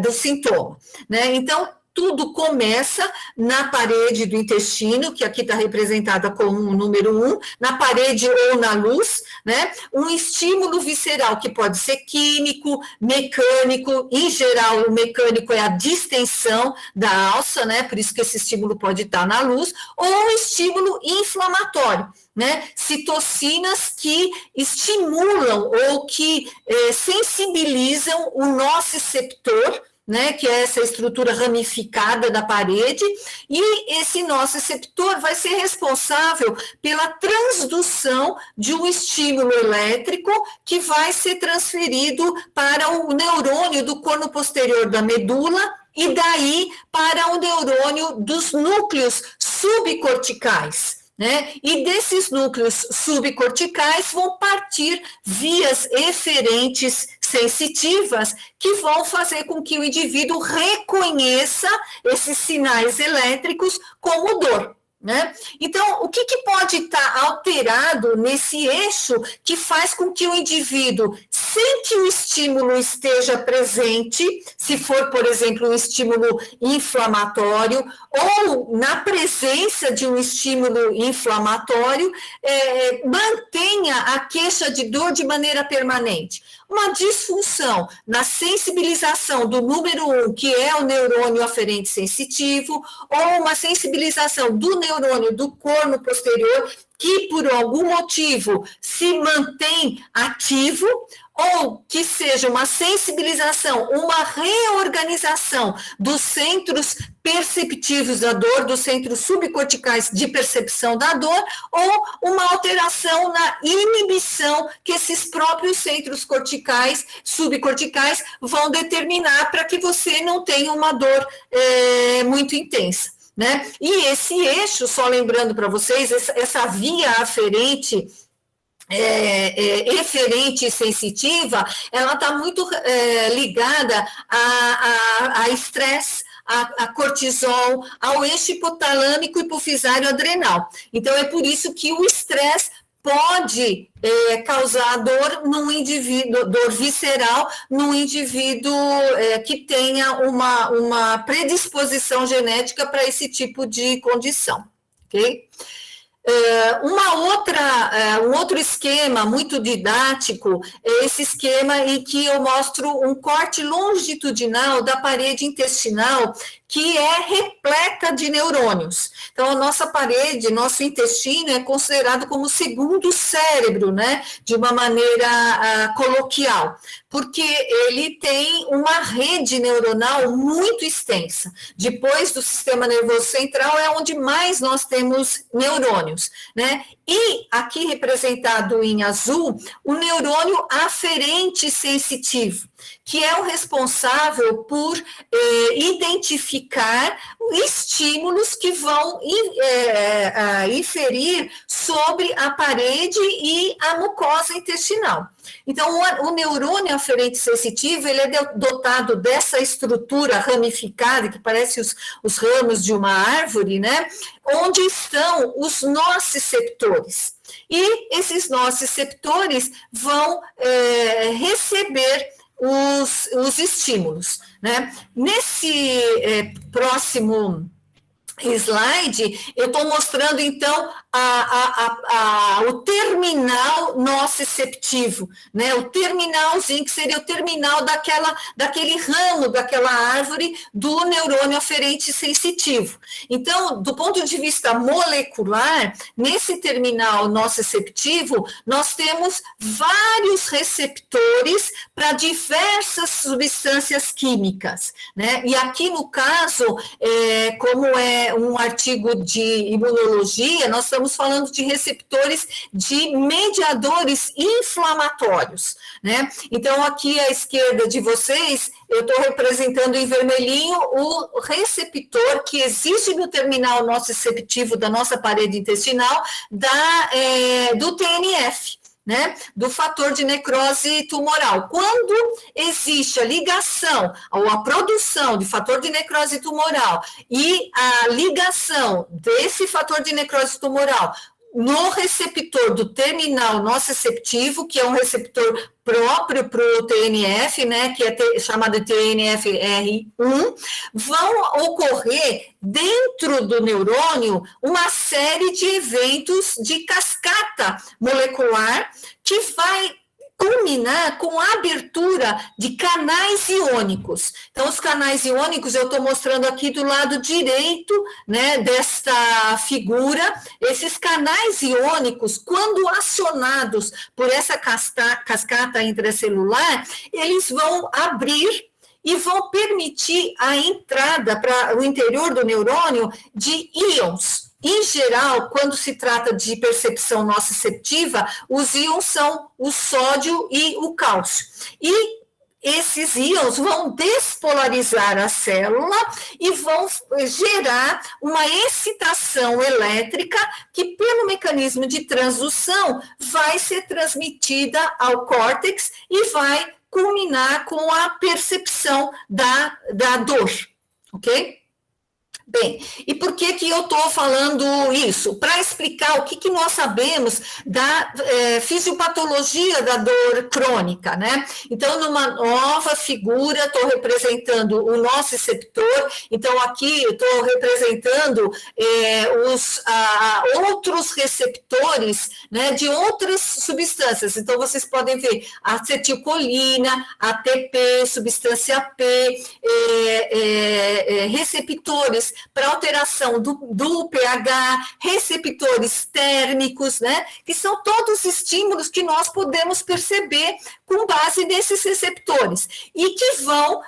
do sintoma, né? Então, tudo começa na parede do intestino, que aqui está representada como o número 1, na parede ou na luz, né? Um estímulo visceral que pode ser químico, mecânico, em geral o mecânico é a distensão da alça, né? Por isso que esse estímulo pode estar na luz, ou um estímulo inflamatório, né? Citocinas que estimulam ou que sensibilizam o nociceptor, né, que é essa estrutura ramificada da parede, e esse nociceptor vai ser responsável pela transdução de um estímulo elétrico que vai ser transferido para o neurônio do corno posterior da medula e daí para o neurônio dos núcleos subcorticais, né? E desses núcleos subcorticais vão partir vias eferentes sensitivas que vão fazer com que o indivíduo reconheça esses sinais elétricos como dor, né? Então, o que pode estar alterado nesse eixo que faz com que o indivíduo, sem que o estímulo esteja presente, se for, por exemplo, um estímulo inflamatório, ou na presença de um estímulo inflamatório, mantenha a queixa de dor de maneira permanente? Uma disfunção na sensibilização do número 1, que é o neurônio aferente sensitivo, ou uma sensibilização do neurônio do corno posterior, que por algum motivo se mantém ativo, ou que seja uma sensibilização, uma reorganização dos centros perceptivos da dor, dos centros subcorticais de percepção da dor, ou uma alteração na inibição que esses próprios centros corticais, subcorticais, vão determinar para que você não tenha uma dor muito intensa, né? E esse eixo, só lembrando para vocês, essa via aferente, eferente sensitiva, ela está muito ligada a estresse, a cortisol, ao eixo hipotalâmico, hipofisário, adrenal. Então, é por isso que o estresse pode causar dor num indivíduo, dor visceral, num indivíduo que tenha uma predisposição genética para esse tipo de condição, ok? Um outro esquema muito didático é esse esquema em que eu mostro um corte longitudinal da parede intestinal que é repleta de neurônios. Então, a nossa parede, nosso intestino é considerado como o segundo cérebro, né, de uma maneira coloquial, porque ele tem uma rede neuronal muito extensa. Depois do sistema nervoso central é onde mais nós temos neurônios, né? E aqui representado em azul, o neurônio aferente sensitivo, que é o responsável por identificar estímulos que vão inferir sobre a parede e a mucosa intestinal. Então, o neurônio aferente sensitivo, ele é dotado dessa estrutura ramificada, que parece os ramos de uma árvore, né? Onde estão os nociceptores. E esses nociceptores vão receber os estímulos, né? Nesse próximo slide, eu estou mostrando, então, o terminal nociceptivo, né? O terminalzinho, que seria o terminal daquele ramo, daquela árvore do neurônio aferente sensitivo. Então, do ponto de vista molecular, nesse terminal nociceptivo, nós temos vários receptores para diversas substâncias químicas, né? E aqui, no caso, como é um artigo de imunologia, nós estamos falando de receptores de mediadores inflamatórios, né? Então, aqui à esquerda de vocês, eu estou representando em vermelhinho o receptor que existe no terminal nociceptivo da nossa parede intestinal do TNF, né, do fator de necrose tumoral. Quando existe a ligação, ou a produção de fator de necrose tumoral e a ligação desse fator de necrose tumoral no receptor do terminal nociceptivo, que é um receptor próprio para o TNF, né, que é chamado de TNFR1, vão ocorrer dentro do neurônio uma série de eventos de cascata molecular que vai culminar com a abertura de canais iônicos. Então, os canais iônicos eu estou mostrando aqui do lado direito, né, desta figura. Esses canais iônicos, quando acionados por essa cascata intracelular, eles vão abrir e vão permitir a entrada para o interior do neurônio de íons. Em geral, quando se trata de percepção nociceptiva, os íons são o sódio e o cálcio. E esses íons vão despolarizar a célula e vão gerar uma excitação elétrica que, pelo mecanismo de transdução, vai ser transmitida ao córtex e vai culminar com a percepção da dor, ok? Bem, e por que eu estou falando isso? Para explicar o que nós sabemos da fisiopatologia da dor crônica, né? Então, numa nova figura, estou representando o nociceptor, então aqui eu estou representando os outros receptores, né, de outras substâncias. Então, vocês podem ver acetilcolina, ATP, substância P, receptores para alteração do pH, receptores térmicos, né, que são todos estímulos que nós podemos perceber com base nesses receptores e que vão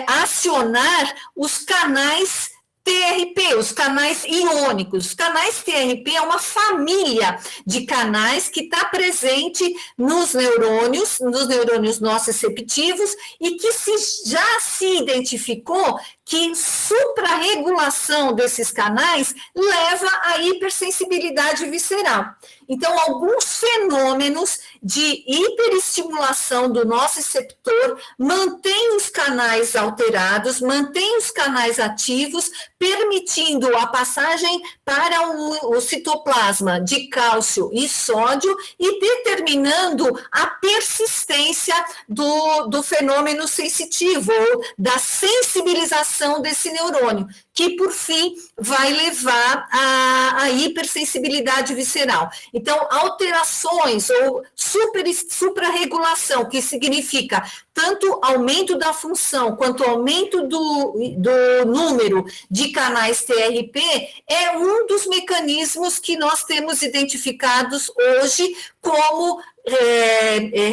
acionar os canais TRP, os canais iônicos. Os canais TRP é uma família de canais que está presente nos neurônios nociceptivos e que já se identificou que suprarregulação desses canais leva à hipersensibilidade visceral. Então, alguns fenômenos de hiperestimulação do nociceptor mantêm os canais alterados, mantêm os canais ativos, permitindo a passagem para o citoplasma de cálcio e sódio e determinando a persistência do fenômeno sensitivo, ou da sensibilização desse neurônio, que por fim vai levar à hipersensibilidade visceral. Então, alterações ou suprarregulação, que significa tanto aumento da função quanto aumento do número de canais TRP, é um dos mecanismos que nós temos identificados hoje como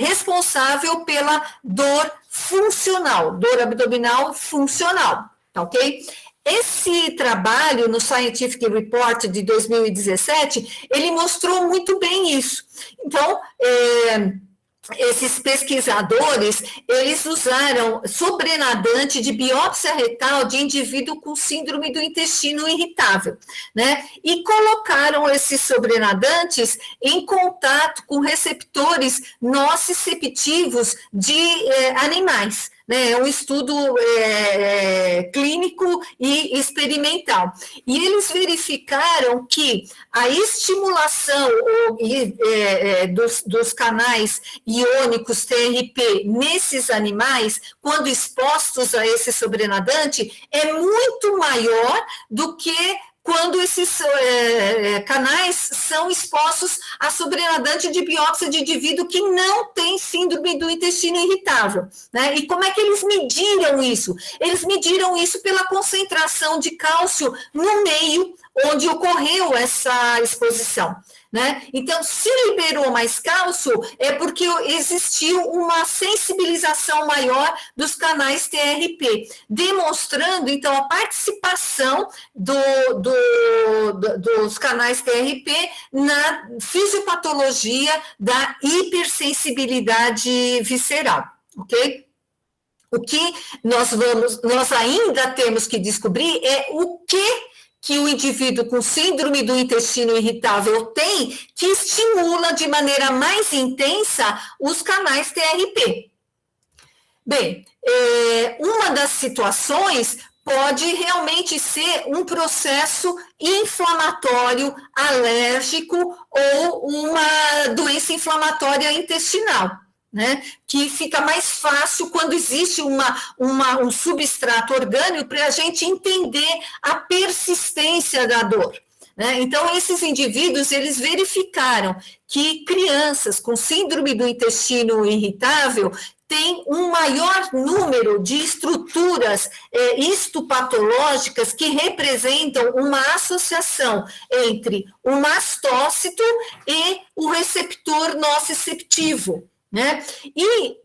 responsável pela dor funcional, dor abdominal funcional, tá ok? Esse trabalho no Scientific Report de 2017, ele mostrou muito bem isso. Então, esses pesquisadores, eles usaram sobrenadante de biópsia retal de indivíduo com síndrome do intestino irritável, né? E colocaram esses sobrenadantes em contato com receptores nociceptivos de animais, né? É um estudo clínico e experimental. E eles verificaram que a estimulação dos canais iônicos TRP nesses animais, quando expostos a esse sobrenadante, é muito maior do que quando esses canais são expostos a sobrenadante de biópsia de indivíduo que não tem síndrome do intestino irritável, né? E como é que eles mediram isso? Eles mediram isso pela concentração de cálcio no meio onde ocorreu essa exposição, né? Então, se liberou mais cálcio, é porque existiu uma sensibilização maior dos canais TRP, demonstrando, então, a participação dos canais TRP na fisiopatologia da hipersensibilidade visceral, ok? O que nós ainda temos que descobrir é o que o indivíduo com síndrome do intestino irritável tem, que estimula de maneira mais intensa os canais TRP. Bem, uma das situações pode realmente ser um processo inflamatório, alérgico ou uma doença inflamatória intestinal, né? Que fica mais fácil quando existe um substrato orgânico para a gente entender a persistência da dor. Né? Então, esses indivíduos, eles verificaram que crianças com síndrome do intestino irritável têm um maior número de estruturas histopatológicas que representam uma associação entre o mastócito e o receptor nociceptivo. Né? E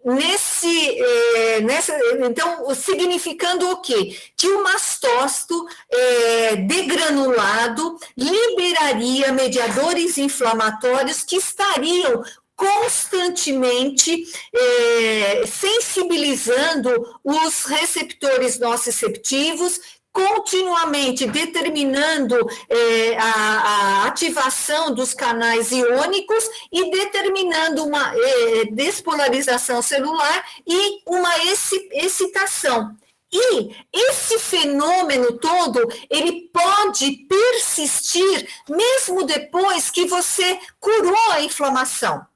então, significando o quê? Que o mastócito degranulado liberaria mediadores inflamatórios que estariam constantemente sensibilizando os receptores nociceptivos, continuamente determinando a ativação dos canais iônicos e determinando uma despolarização celular e uma excitação. E esse fenômeno todo, ele pode persistir mesmo depois que você curou a inflamação.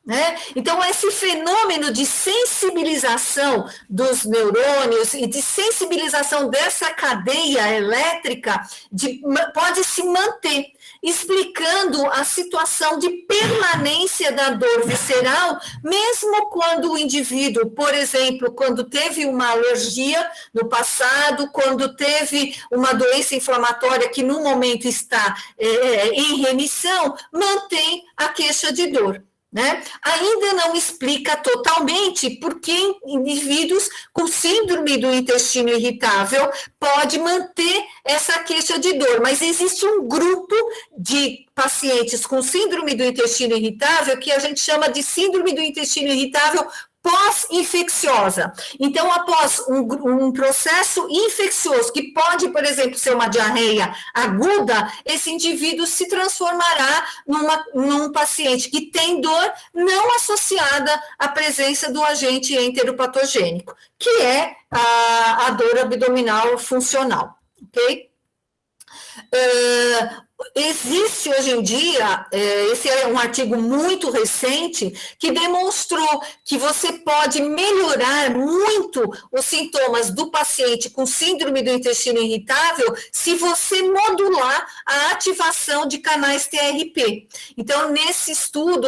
Né? Então, esse fenômeno de sensibilização dos neurônios e de sensibilização dessa cadeia elétrica pode se manter, explicando a situação de permanência da dor visceral, mesmo quando o indivíduo, por exemplo, quando teve uma alergia no passado, quando teve uma doença inflamatória que no momento está em remissão, mantém a queixa de dor. Né? Ainda não explica totalmente por que indivíduos com síndrome do intestino irritável pode manter essa queixa de dor, mas existe um grupo de pacientes com síndrome do intestino irritável que a gente chama de síndrome do intestino irritável pós-infecciosa. Então, após um processo infeccioso, que pode, por exemplo, ser uma diarreia aguda, esse indivíduo se transformará num paciente que tem dor não associada à presença do agente enteropatogênico, que é a dor abdominal funcional, ok? Existe hoje em dia, esse é um artigo muito recente, que demonstrou que você pode melhorar muito os sintomas do paciente com síndrome do intestino irritável se você modular a ativação de canais TRP. Então, nesse estudo,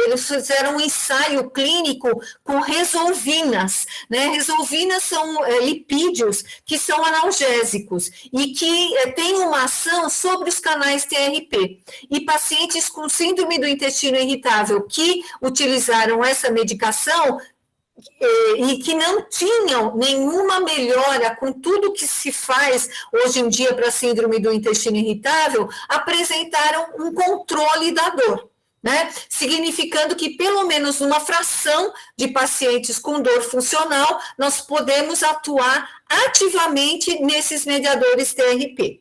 eles fizeram um ensaio clínico com resolvinas, né? Resolvinas são lipídios que são analgésicos e que têm uma ação sobre os canais TRP. E pacientes com síndrome do intestino irritável que utilizaram essa medicação e que não tinham nenhuma melhora com tudo que se faz hoje em dia para síndrome do intestino irritável, apresentaram um controle da dor. Né? Significando que pelo menos numa fração de pacientes com dor funcional, nós podemos atuar ativamente nesses mediadores TRP.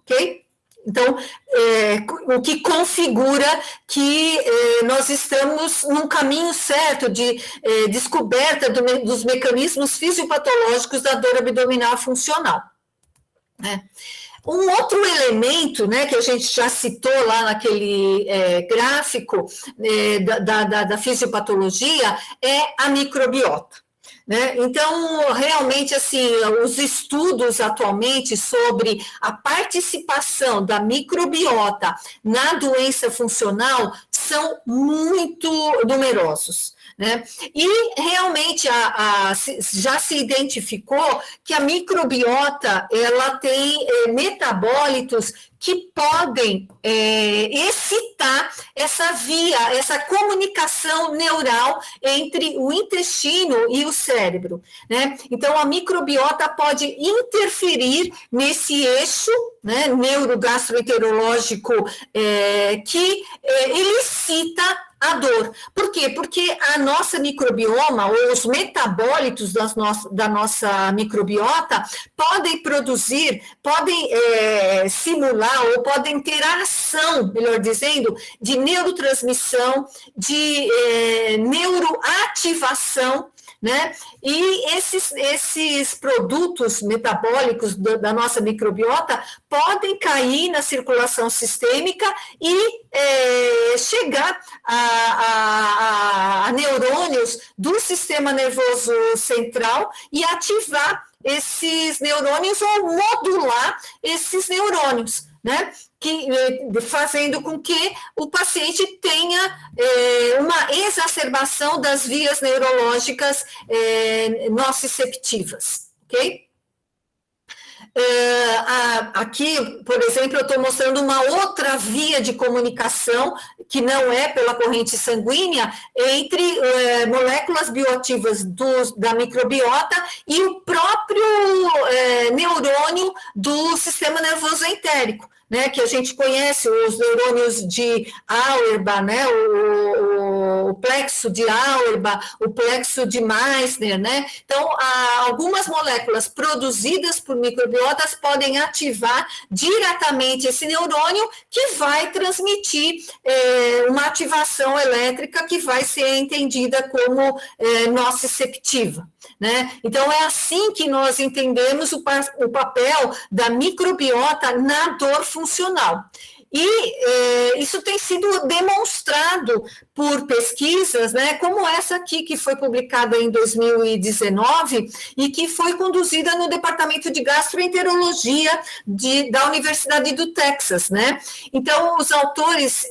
Ok? Então, o que configura que nós estamos num caminho certo de descoberta dos mecanismos fisiopatológicos da dor abdominal funcional. Né? Um outro elemento, né, que a gente já citou lá naquele gráfico da fisiopatologia é a microbiota. Né? Então, realmente, assim, os estudos atualmente sobre a participação da microbiota na doença funcional são muito numerosos. Né? E realmente já se identificou que a microbiota ela tem metabólitos que podem excitar essa via, essa comunicação neural entre o intestino e o cérebro. Né? Então, a microbiota pode interferir nesse eixo, né, neurogastroenterológico que elicita a dor. Por quê? Porque a nossa microbioma, ou os metabólitos da nossa microbiota, podem produzir, podem simular, ou podem ter a ação, melhor dizendo, de neurotransmissão, de neuroativação né? E esses produtos metabólicos da nossa microbiota podem cair na circulação sistêmica e chegar a neurônios do sistema nervoso central e ativar esses neurônios ou modular esses neurônios, né? Fazendo com que o paciente tenha uma exacerbação das vias neurológicas nociceptivas, ok? Aqui, por exemplo, eu estou mostrando uma outra via de comunicação, que não é pela corrente sanguínea, entre moléculas bioativas da microbiota e o próprio neurônio do sistema nervoso entérico, né, que a gente conhece, os neurônios de Auerbach, né, o plexo de Auerbach, o plexo de Meissner, né, então algumas moléculas produzidas por microbiotas podem ativar diretamente esse neurônio, que vai transmitir uma ativação elétrica que vai ser entendida como nociceptiva, né, então é assim que nós entendemos o papel da microbiota na dor funcional. E isso tem sido demonstrado por pesquisas, né, como essa aqui, que foi publicada em 2019 e que foi conduzida no Departamento de Gastroenterologia da Universidade do Texas, né? Então, os autores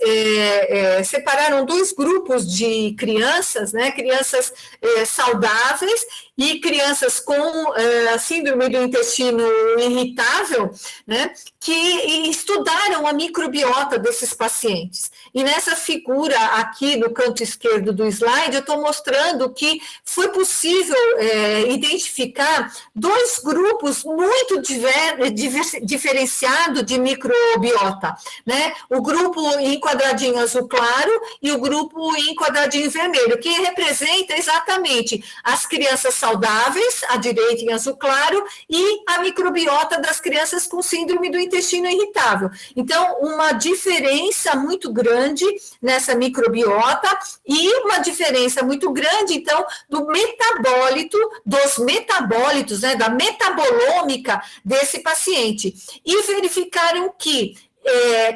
separaram 2 grupos de crianças, né, crianças saudáveis e crianças com síndrome do intestino irritável, né, que estudaram a microbiota desses pacientes. E nessa figura aqui no canto esquerdo do slide, eu estou mostrando que foi possível identificar 2 grupos muito diferenciados de microbiota, né? O grupo em quadradinho azul claro e o grupo em quadradinho vermelho, que representa exatamente as crianças saudáveis, à direita em azul claro, e a microbiota das crianças com síndrome do intestino irritável. Então, uma diferença muito grande nessa microbiota e uma diferença muito grande, então, dos metabólitos, né, da metabolômica desse paciente. E verificaram que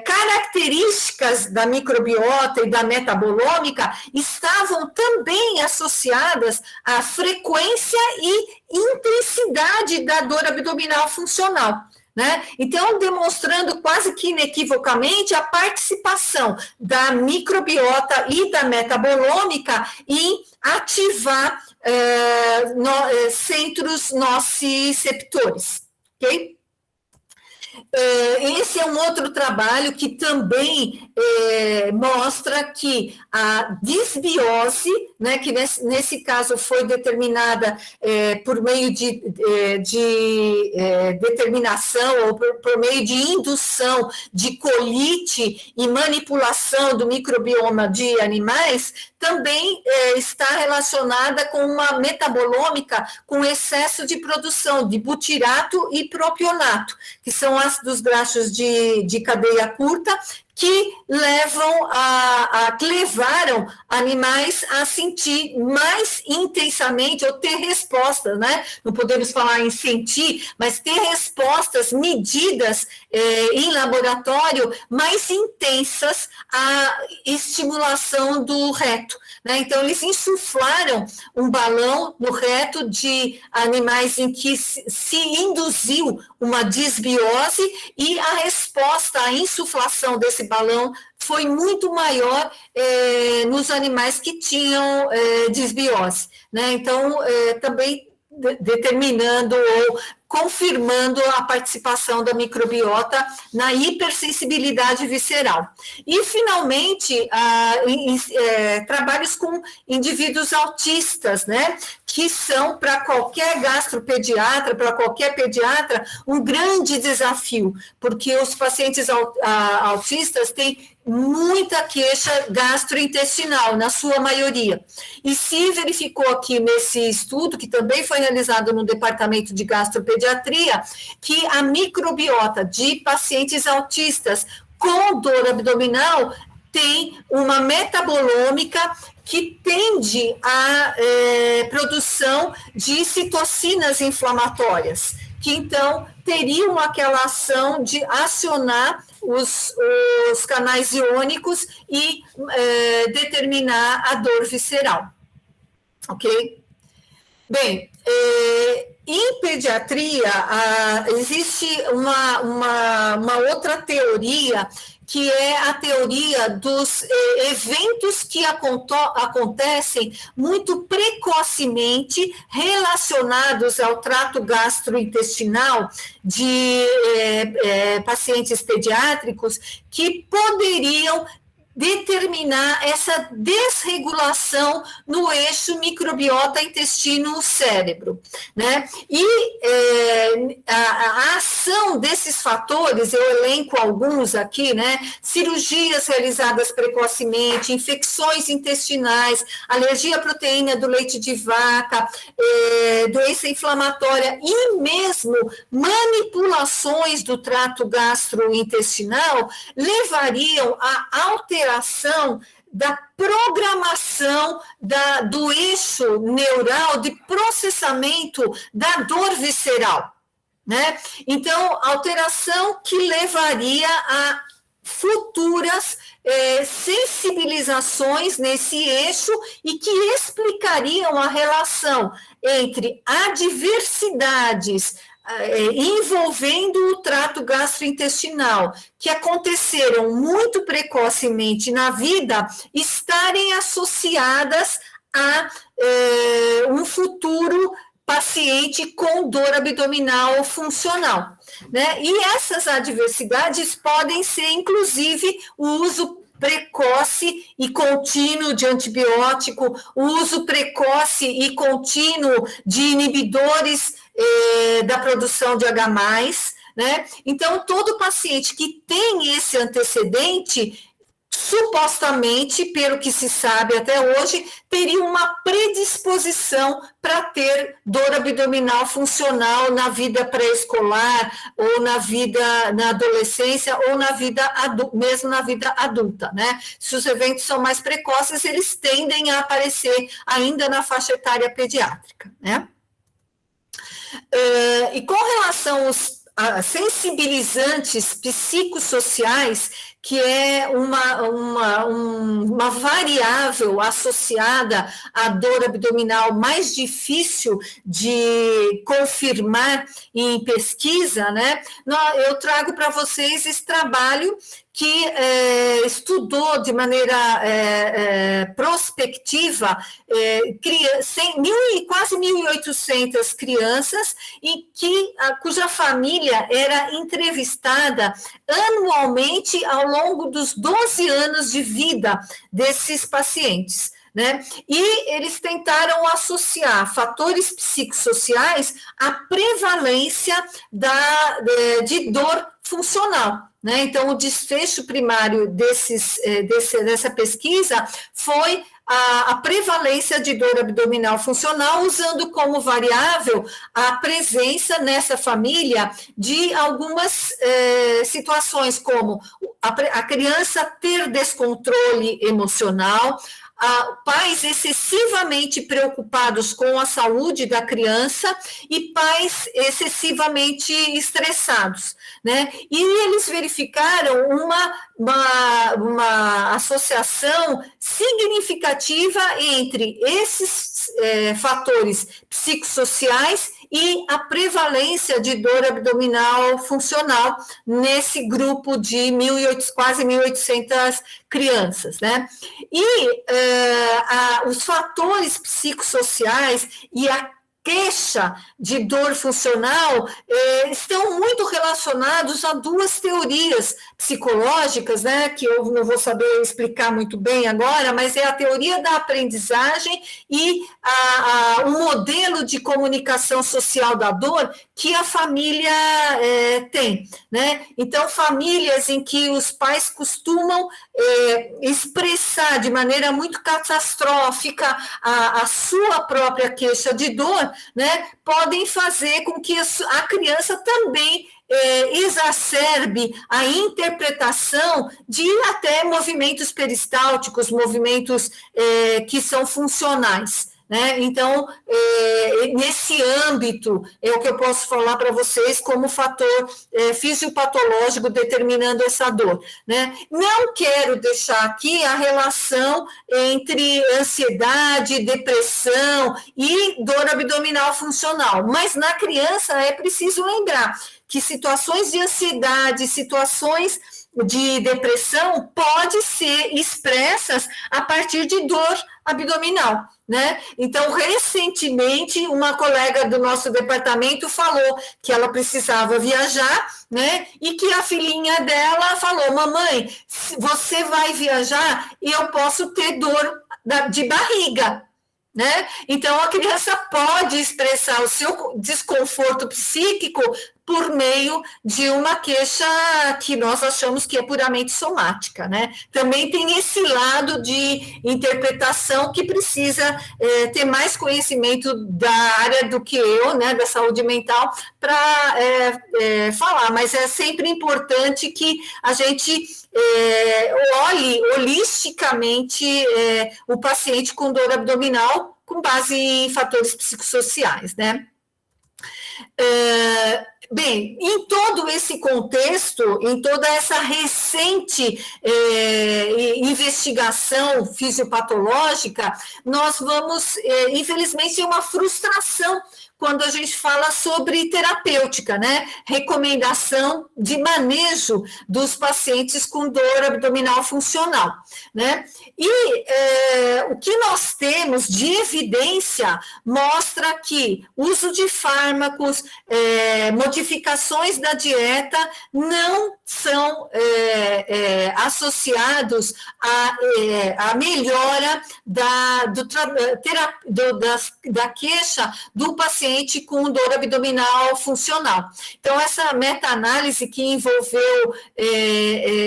características da microbiota e da metabolômica estavam também associadas à frequência e intensidade da dor abdominal funcional, né? Então, demonstrando quase que inequivocamente a participação da microbiota e da metabolômica em ativar centros nociceptores, ok? Esse é um outro trabalho que também mostra que a disbiose, né, que nesse caso foi determinada por meio de determinação ou por meio de indução de colite e manipulação do microbioma de animais, também está relacionada com uma metabolômica com excesso de produção de butirato e propionato, que são ácidos graxos de cadeia curta, que levaram animais a sentir mais intensamente, ou ter respostas, né? Não podemos falar em sentir, mas ter respostas medidas em laboratório mais intensas à estimulação do reto, né? Então, eles insuflaram um balão no reto de animais em que se induziu uma disbiose, e a resposta à insuflação desse balão foi muito maior nos animais que tinham disbiose, né? Então, também determinando ou confirmando a participação da microbiota na hipersensibilidade visceral. E, finalmente, trabalhos com indivíduos autistas, né, que são, para qualquer gastropediatra, para qualquer pediatra, um grande desafio, porque os pacientes autistas têm muita queixa gastrointestinal, na sua maioria. E se verificou aqui nesse estudo, que também foi realizado no Departamento de Gastropediatria, que a microbiota de pacientes autistas com dor abdominal tem uma metabolômica que tende à produção de citocinas inflamatórias, que então teriam aquela ação de acionar os canais iônicos e determinar a dor visceral. Ok? Bem, em pediatria, existe uma outra teoria, que é a teoria dos eventos que acontecem muito precocemente relacionados ao trato gastrointestinal de pacientes pediátricos, que poderiam determinar essa desregulação no eixo microbiota intestino-cérebro, né? E a ação desses fatores, eu elenco alguns aqui, né? Cirurgias realizadas precocemente, infecções intestinais, alergia à proteína do leite de vaca, doença inflamatória e mesmo manipulações do trato gastrointestinal levariam a alteração da programação do eixo neural de processamento da dor visceral, né? Então, alteração que levaria a futuras sensibilizações nesse eixo e que explicariam a relação entre adversidades envolvendo o trato gastrointestinal, que aconteceram muito precocemente na vida, estarem associadas a um futuro paciente com dor abdominal funcional, né? E essas adversidades podem ser, inclusive, o uso precoce e contínuo de antibiótico, o uso precoce e contínuo de inibidores da produção de H+, né? Então, todo paciente que tem esse antecedente, supostamente, pelo que se sabe até hoje, teria uma predisposição para ter dor abdominal funcional na vida pré-escolar, ou na adolescência, ou mesmo na vida adulta, né? Se os eventos são mais precoces, eles tendem a aparecer ainda na faixa etária pediátrica, né? E com relação a sensibilizantes psicossociais, que é uma variável associada à dor abdominal mais difícil de confirmar em pesquisa, né? Eu trago para vocês esse trabalho que estudou de maneira prospectiva quase 1.800 crianças, cuja família era entrevistada anualmente ao longo dos 12 anos de vida desses pacientes, né? E eles tentaram associar fatores psicossociais à prevalência de dor funcional, né? Então, o desfecho primário dessa pesquisa foi a prevalência de dor abdominal funcional, usando como variável a presença nessa família de algumas situações, como a criança ter descontrole emocional, pais excessivamente preocupados com a saúde da criança e pais excessivamente estressados, né? E eles verificaram uma associação significativa entre esses fatores psicossociais e a prevalência de dor abdominal funcional nesse grupo de quase 1.800 crianças, né? E os fatores psicossociais e a queixa de dor funcional estão muito relacionados a duas teorias psicológicas, né, que eu não vou saber explicar muito bem agora, mas é a teoria da aprendizagem e o modelo de comunicação social da dor que a família tem, né? Então, famílias em que os pais costumam expressar de maneira muito catastrófica a sua própria queixa de dor, alta, né, podem fazer com que a criança também exacerbe a interpretação de até movimentos peristálticos, movimentos que são funcionais. Né? Então, nesse âmbito, é o que eu posso falar para vocês como fator fisiopatológico determinando essa dor. Né? Não quero deixar aqui a relação entre ansiedade, depressão e dor abdominal funcional, mas na criança é preciso lembrar que situações de ansiedade, situações de depressão podem ser expressas a partir de dor abdominal, né? Então, recentemente, uma colega do nosso departamento falou que ela precisava viajar, né? E que a filhinha dela falou: mamãe, você vai viajar e eu posso ter dor de barriga. Né? Então, a criança pode expressar o seu desconforto psíquico por meio de uma queixa que nós achamos que é puramente somática, né? Também tem esse lado de interpretação que precisa ter mais conhecimento da área do que eu, né, da saúde mental, para falar, mas é sempre importante que a gente olhe holisticamente o paciente com dor abdominal com base em fatores psicossociais, né? Bem, em todo esse contexto, em toda essa recente investigação fisiopatológica, nós vamos, infelizmente, ter uma frustração quando a gente fala sobre terapêutica, né? Recomendação de manejo dos pacientes com dor abdominal funcional, né? E o que nós temos de evidência mostra que uso de fármacos, modificações da dieta não são associados à melhora da queixa do paciente com dor abdominal funcional. Então, essa meta-análise que envolveu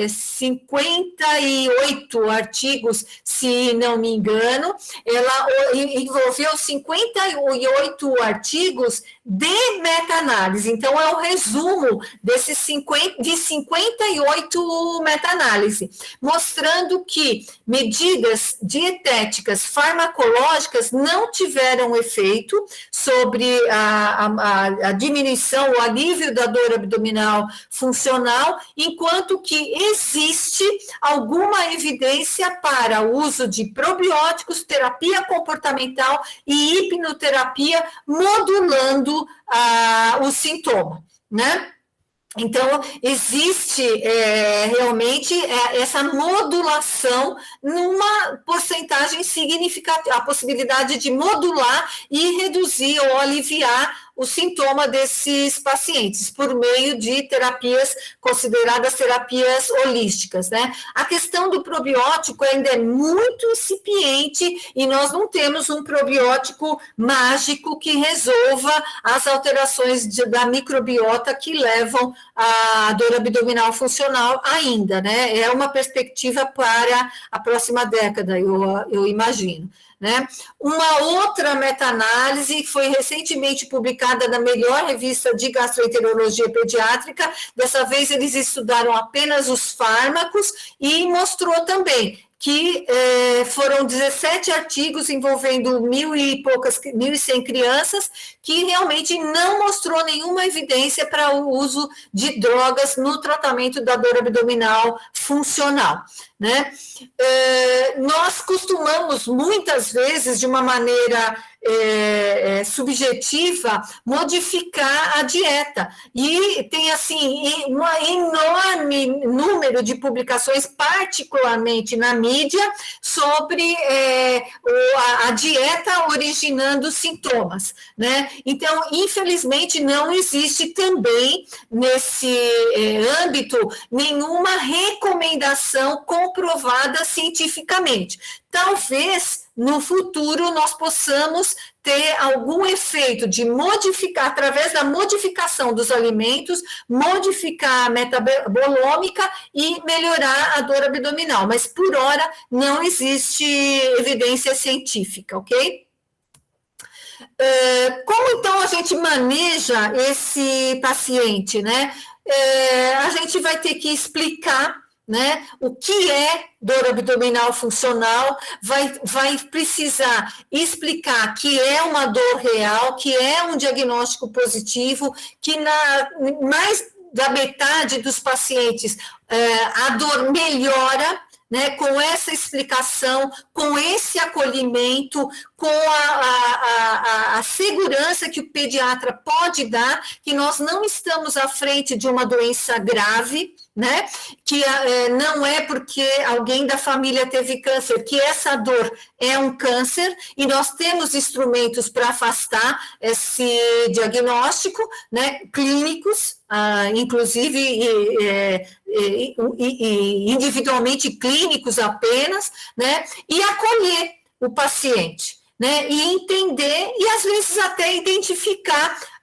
58 artigos, se não me engano, ela envolveu 58 artigos de meta-análise. Então, é o resumo de 58 meta-análise, mostrando que medidas dietéticas farmacológicas não tiveram efeito sobre a diminuição, o alívio da dor abdominal funcional, enquanto que existe alguma evidência para o uso de probióticos, terapia comportamental e hipnoterapia modulando o sintoma, né? Então, existe realmente essa modulação numa porcentagem significativa, a possibilidade de modular e reduzir ou aliviar o sintoma desses pacientes, por meio de terapias consideradas terapias holísticas, né? A questão do probiótico ainda é muito incipiente e nós não temos um probiótico mágico que resolva as alterações da microbiota que levam à dor abdominal funcional ainda, né? É uma perspectiva para a próxima década, eu imagino. Né? Uma outra meta-análise foi recentemente publicada na melhor revista de gastroenterologia pediátrica. Dessa vez eles estudaram apenas os fármacos e mostrou também que foram 17 artigos envolvendo 1.100 crianças, que realmente não mostrou nenhuma evidência para o uso de drogas no tratamento da dor abdominal funcional. Né? Nós costumamos, muitas vezes, de uma maneira subjetiva, modificar a dieta. E tem, assim, um enorme número de publicações, particularmente na mídia, sobre a dieta originando sintomas, né? Então, infelizmente, não existe também, nesse âmbito, nenhuma recomendação comprovada cientificamente. Talvez, no futuro, nós possamos ter algum efeito de modificar, através da modificação dos alimentos, modificar a metabolômica e melhorar a dor abdominal. Mas, por hora, não existe evidência científica, ok? Como então a gente maneja esse paciente, né? A gente vai ter que explicar, né, o que é dor abdominal funcional, vai precisar explicar que é uma dor real, que é um diagnóstico positivo, que mais da metade dos pacientes a dor melhora, né, com essa explicação, com esse acolhimento, com a segurança que o pediatra pode dar, que nós não estamos à frente de uma doença grave, né, que não é porque alguém da família teve câncer, que essa dor é um câncer, e nós temos instrumentos para afastar esse diagnóstico, né, clínicos, inclusive individualmente clínicos apenas, né, e acolher o paciente, né, e entender, e às vezes até identificar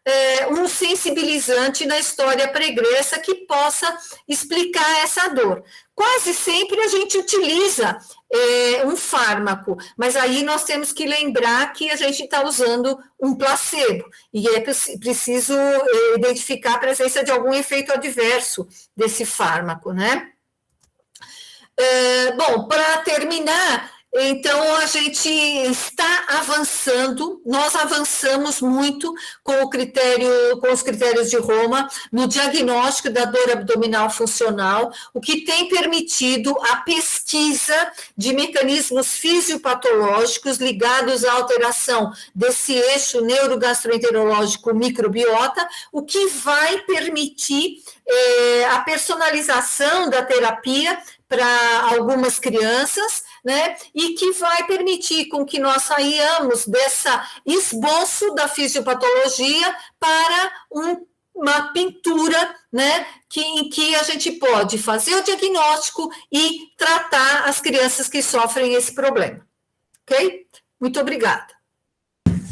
um sensibilizante na história pregressa que possa explicar essa dor. Quase sempre a gente utiliza um fármaco, mas aí nós temos que lembrar que a gente está usando um placebo, e é preciso identificar a presença de algum efeito adverso desse fármaco, né? Bom, para terminar, então a gente está avançando, nós avançamos muito com os critérios de Roma no diagnóstico da dor abdominal funcional, o que tem permitido a pesquisa de mecanismos fisiopatológicos ligados à alteração desse eixo neurogastroenterológico microbiota, o que vai permitir a personalização da terapia para algumas crianças, né, e que vai permitir com que nós saiamos dessa esboço da fisiopatologia para uma pintura, né, em que a gente pode fazer o diagnóstico e tratar as crianças que sofrem esse problema. Ok? Muito obrigada.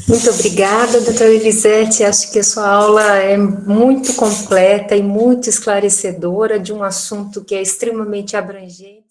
Muito obrigada, doutora Elisete. Acho que a sua aula é muito completa e muito esclarecedora de um assunto que é extremamente abrangente.